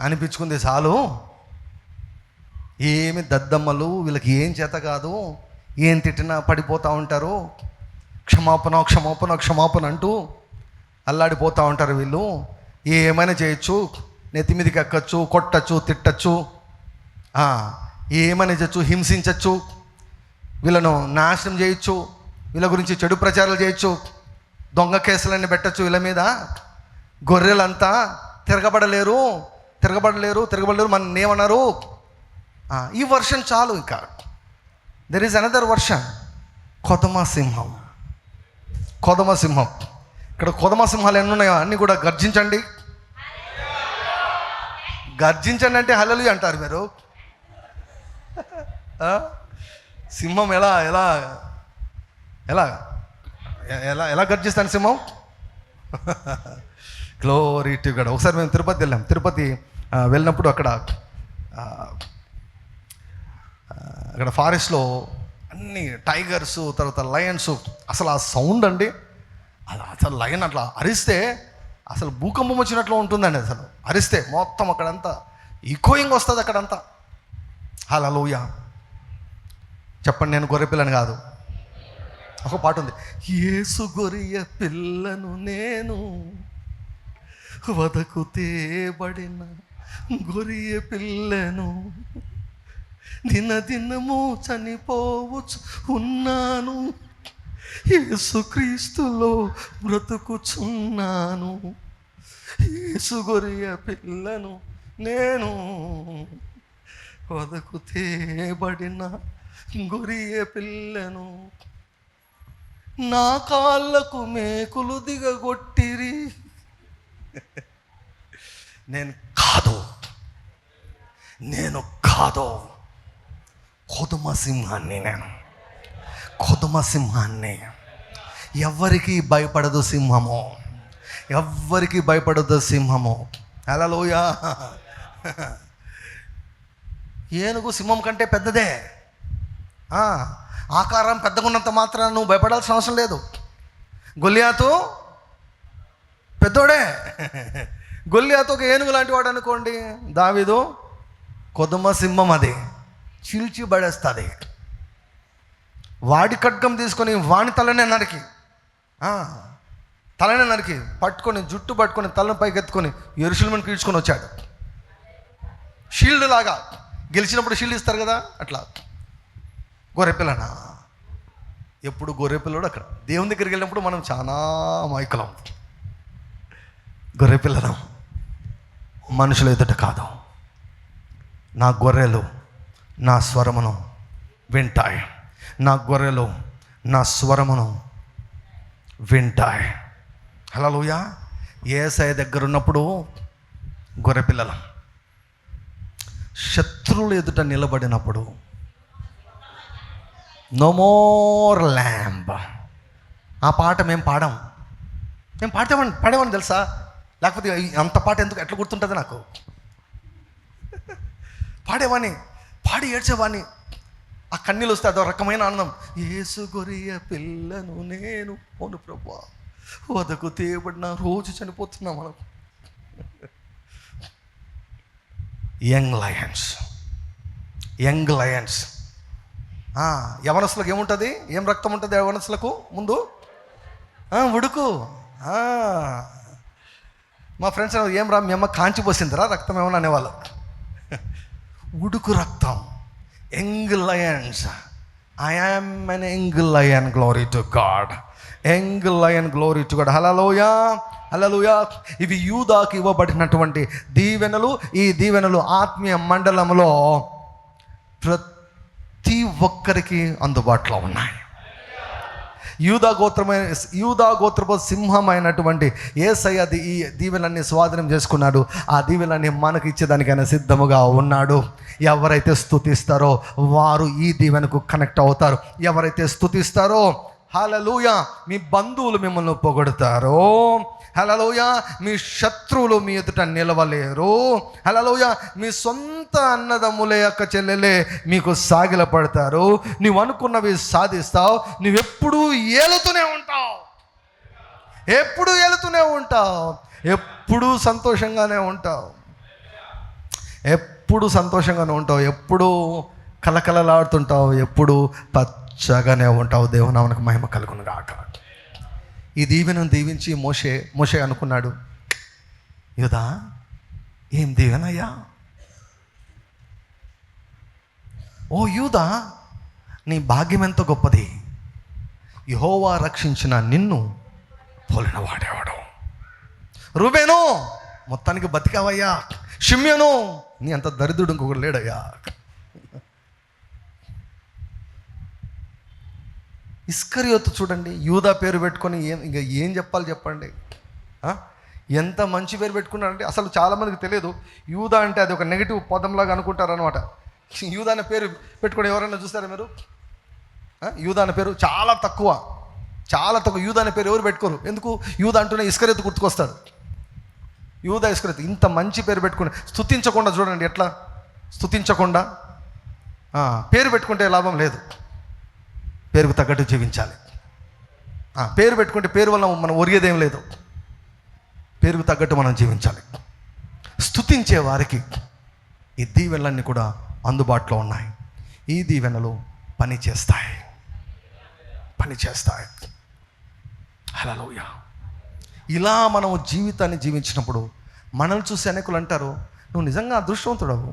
అనిపించుకుంది చాలు. ఏమి దద్దమ్మలు, వీళ్ళకి ఏం చేత కాదు, ఏం తిట్టినా పడిపోతూ ఉంటారు, క్షమాపణ అంటూ అల్లాడిపోతూ ఉంటారు. వీళ్ళు ఏమైనా చేయొచ్చు, నెత్తి మీదకి ఎక్కచ్చు, కొట్టచ్చు, తిట్టచ్చు, ఏమైనా చేయొచ్చు, హింసించవచ్చు, వీళ్ళను నాశనం చేయొచ్చు, వీళ్ళ గురించి చెడు ప్రచారాలు చేయొచ్చు, దొంగ కేసులన్నీ పెట్టచ్చు వీళ్ళ మీద. గొర్రెలంతా తిరగబడలేరు. మన ఏమన్నారు? ఈ వర్షన్ చాలు. ఇంకా దెర్ ఈజ్ అనదర్ వర్షన్, కొదమ సింహం. ఇక్కడ కొదమ సింహాలు ఎన్ని ఉన్నాయో అన్నీ కూడా గర్జించండి అంటే హల్లెలూయా అంటారు మీరు. సింహం ఎలా ఎలా ఎలా ఎలా ఎలా గర్జిస్తాను సింహం? Glory to God. ఒకసారి మేము తిరుపతి వెళ్ళాం. వెళ్ళినప్పుడు అక్కడ ఫారెస్ట్లో అన్ని టైగర్స్, తర్వాత లయన్స్. అసలు ఆ సౌండ్ అండి, అసలు లయన్ అట్లా అరిస్తే అసలు భూకంపం వచ్చినట్లు ఉంటుందండి. అసలు అరిస్తే మొత్తం అక్కడంతా ఈకోయింగ్ వస్తుంది అక్కడంతా. హల్లెలూయా చెప్పండి. నేను గొర్రెపిల్లని కాదు. ఒక పాట ఉంది, యేసు గొర్రె పిల్లను నేను, వదకు తేబడిన గొర్రె పిల్లను, దినము చనిపోవచ్చు ఉన్నాను, యేసుక్రీస్తులో బ్రతుకుచున్నాను. యేసు గొర్రె పిల్లను నేను, వదకు తేబడిన గొర్రె పిల్లను, నా కాళ్ళకు మేకులు దిగగొట్టిరి. నేను కాదు, నేను కాదు, కొదుమ సింహాన్ని, నేను కొదుమ సింహాన్ని. ఎవ్వరికి భయపడదు సింహము, ఎవ్వరికి భయపడదు సింహము. హల్లెలూయా. ఏనుగు సింహం కంటే పెద్దదే. ఆకారం పెద్దగా ఉన్నంత మాత్రాన నువ్వు భయపడాల్సిన అవసరం లేదు. గొల్లియాతు పెద్దోడే. గొల్లియాతు ఒక ఏనుగు లాంటి వాడు అనుకోండి. దావీదు కొదుమ సింహం, అది చీల్చి పడేస్తుంది. వాడి ఖడ్గం తీసుకొని వాని తలనే నరికి పట్టుకొని, జుట్టు పట్టుకొని, తలను పైకి ఎత్తుకొని యెరూషలేమును కీడ్చుకొని వచ్చాడు. షీల్డ్ లాగా, గెలిచినప్పుడు షీల్డ్ ఇస్తారు కదా, అట్లా. గొర్రెపిల్లనా? ఎప్పుడు గొర్రెపిల్లడు అక్కడ. దేవుని దగ్గరికి వెళ్ళినప్పుడు మనం చాలా మైకులం. గొర్రెపిల్లలం, మనుషుల ఎదుట కాదు. నా గొర్రెలు నా స్వరమును వింటాయి, నా గొర్రెలు నా స్వరమును వింటాయి. హల్లెలూయా. యేసయ్య దగ్గర ఉన్నప్పుడు గొర్రెపిల్లలం. శత్రువుల ఎదుట నిలబడినప్పుడు నో మోర్ ల్యాంబ్. ఆ పాట మేము పాడేవాడిని తెలుసా? లేకపోతే అంత పాట ఎందుకు, ఎట్లా గుర్తుంటుంది నాకు? పాడేవాడిని, పాడి ఏడ్చేవాడిని. ఆ కన్నీళ్ళు వస్తే అదో రకమైన ఆనందం. యేసు గొర్రె పిల్లను నేను, అవును ప్రభువా, వదకు తేబడిన రోజు చనిపోతున్నా మనం. Young Lions. యవనస్తులకు ఏముంటుంది? ఏం రక్తం ఉంటుంది యవనస్తులకు ముందు? ఉడుకు. మా ఫ్రెండ్స్ ఏం రా మీ అమ్మ కాంచి పోసిందిరా రక్తం ఏమన్నా అనేవాళ్ళు. ఉడుకు రక్తం. Young lions. I am an young lion, glory to God. Young lion, glory to God. Hallelujah, hallelujah. ఇవి యూదాకు ఇవ్వబడినటువంటి దీవెనలు. ఈ దీవెనలు ఆత్మీయ మండలంలో ప్రతి ఒక్కరికి అందుబాటులో ఉన్నాయి. యూదా గోత్రపు సింహమైనటువంటి యేసయ్య ఈ దీవెనలన్నీ స్వాధీనం చేసుకున్నాడు. ఆ దీవెనలన్నీ మనకు ఇచ్చేదానికైనా సిద్ధముగా ఉన్నాడు. ఎవరైతే స్తుతిస్తారో వారు ఈ దీవెనకు కనెక్ట్ అవుతారు. ఎవరైతే స్తుతిస్తారో, హల్లెలూయా, మీ బంధువులు మిమ్మల్ని పొగడతారో, హల్లెలూయా, మీ శత్రువులు మీ ఎదుట నిలవలేరు, హల్లెలూయా, మీ సొంత అన్నదమ్ములే, అక్క చెల్లెలే మీకు సాగిల పడతారు. నువ్వు అనుకున్నవి సాధిస్తావు. నువ్వెప్పుడూ ఏలుతూనే ఉంటావు, ఎప్పుడూ సంతోషంగానే ఉంటావు, ఎప్పుడూ కలకలలాడుతుంటావు, ఎప్పుడూ పచ్చగానే ఉంటావు. దేవునామనకు మహిమ కలుగును గాక. ఈ దీవెనను దీవించి మోషే అనుకున్నాడు, యూదా ఏం దీవెనయ్యా, ఓ యూదా నీ భాగ్యం ఎంత గొప్పది, యెహోవా రక్షించిన నిన్ను పోలిన వాడేవాడు. రూబేను మొత్తానికి బతికావయ్యా. షిమ్యోను నీ అంత దరిద్రుడు ఇంకొకడు లేడయ్యా. ఇస్కరియోతు చూడండి, యూదా పేరు పెట్టుకొని ఇంకా ఏం చెప్పండి. ఎంత మంచి పేరు పెట్టుకున్నాడంటే అసలు చాలామందికి తెలియదు. యూదా అంటే అది ఒక నెగిటివ్ పదంలాగా అనుకుంటారనమాట. యూదా అనే పేరు పెట్టుకొని ఎవరైనా చూస్తారా మీరు? యూదా అనే పేరు చాలా తక్కువ. యూదా అనే పేరు ఎవరు పెట్టుకోరు. ఎందుకు? యూదా అంటూనే ఇస్కరియోతు గుర్తుకొస్తాడు. యూదా, ఇస్కరియోతు ఇంత మంచి పేరు పెట్టుకుని స్తుతించకుండా చూడండి, ఎట్లా స్తుతించకుండా పేరు పెట్టుకుంటే లాభం లేదు. పేరుకు తగ్గట్టు జీవించాలి. పేరు పెట్టుకుంటే పేరు వల్ల మనం ఒరిగేదేం లేదు. పేరుకు తగ్గట్టు మనం జీవించాలి. స్తుతించే వారికి ఈ దీవెనలన్నీ కూడా అందుబాటులో ఉన్నాయి. ఈ దీవెనలు పని చేస్తాయి. హల్లెలూయా. ఇలా మనం జీవితాన్ని జీవించినప్పుడు మనల్ని చూసి అనేకులు అంటారు, నువ్వు నిజంగా అదృష్టవంతురాలు.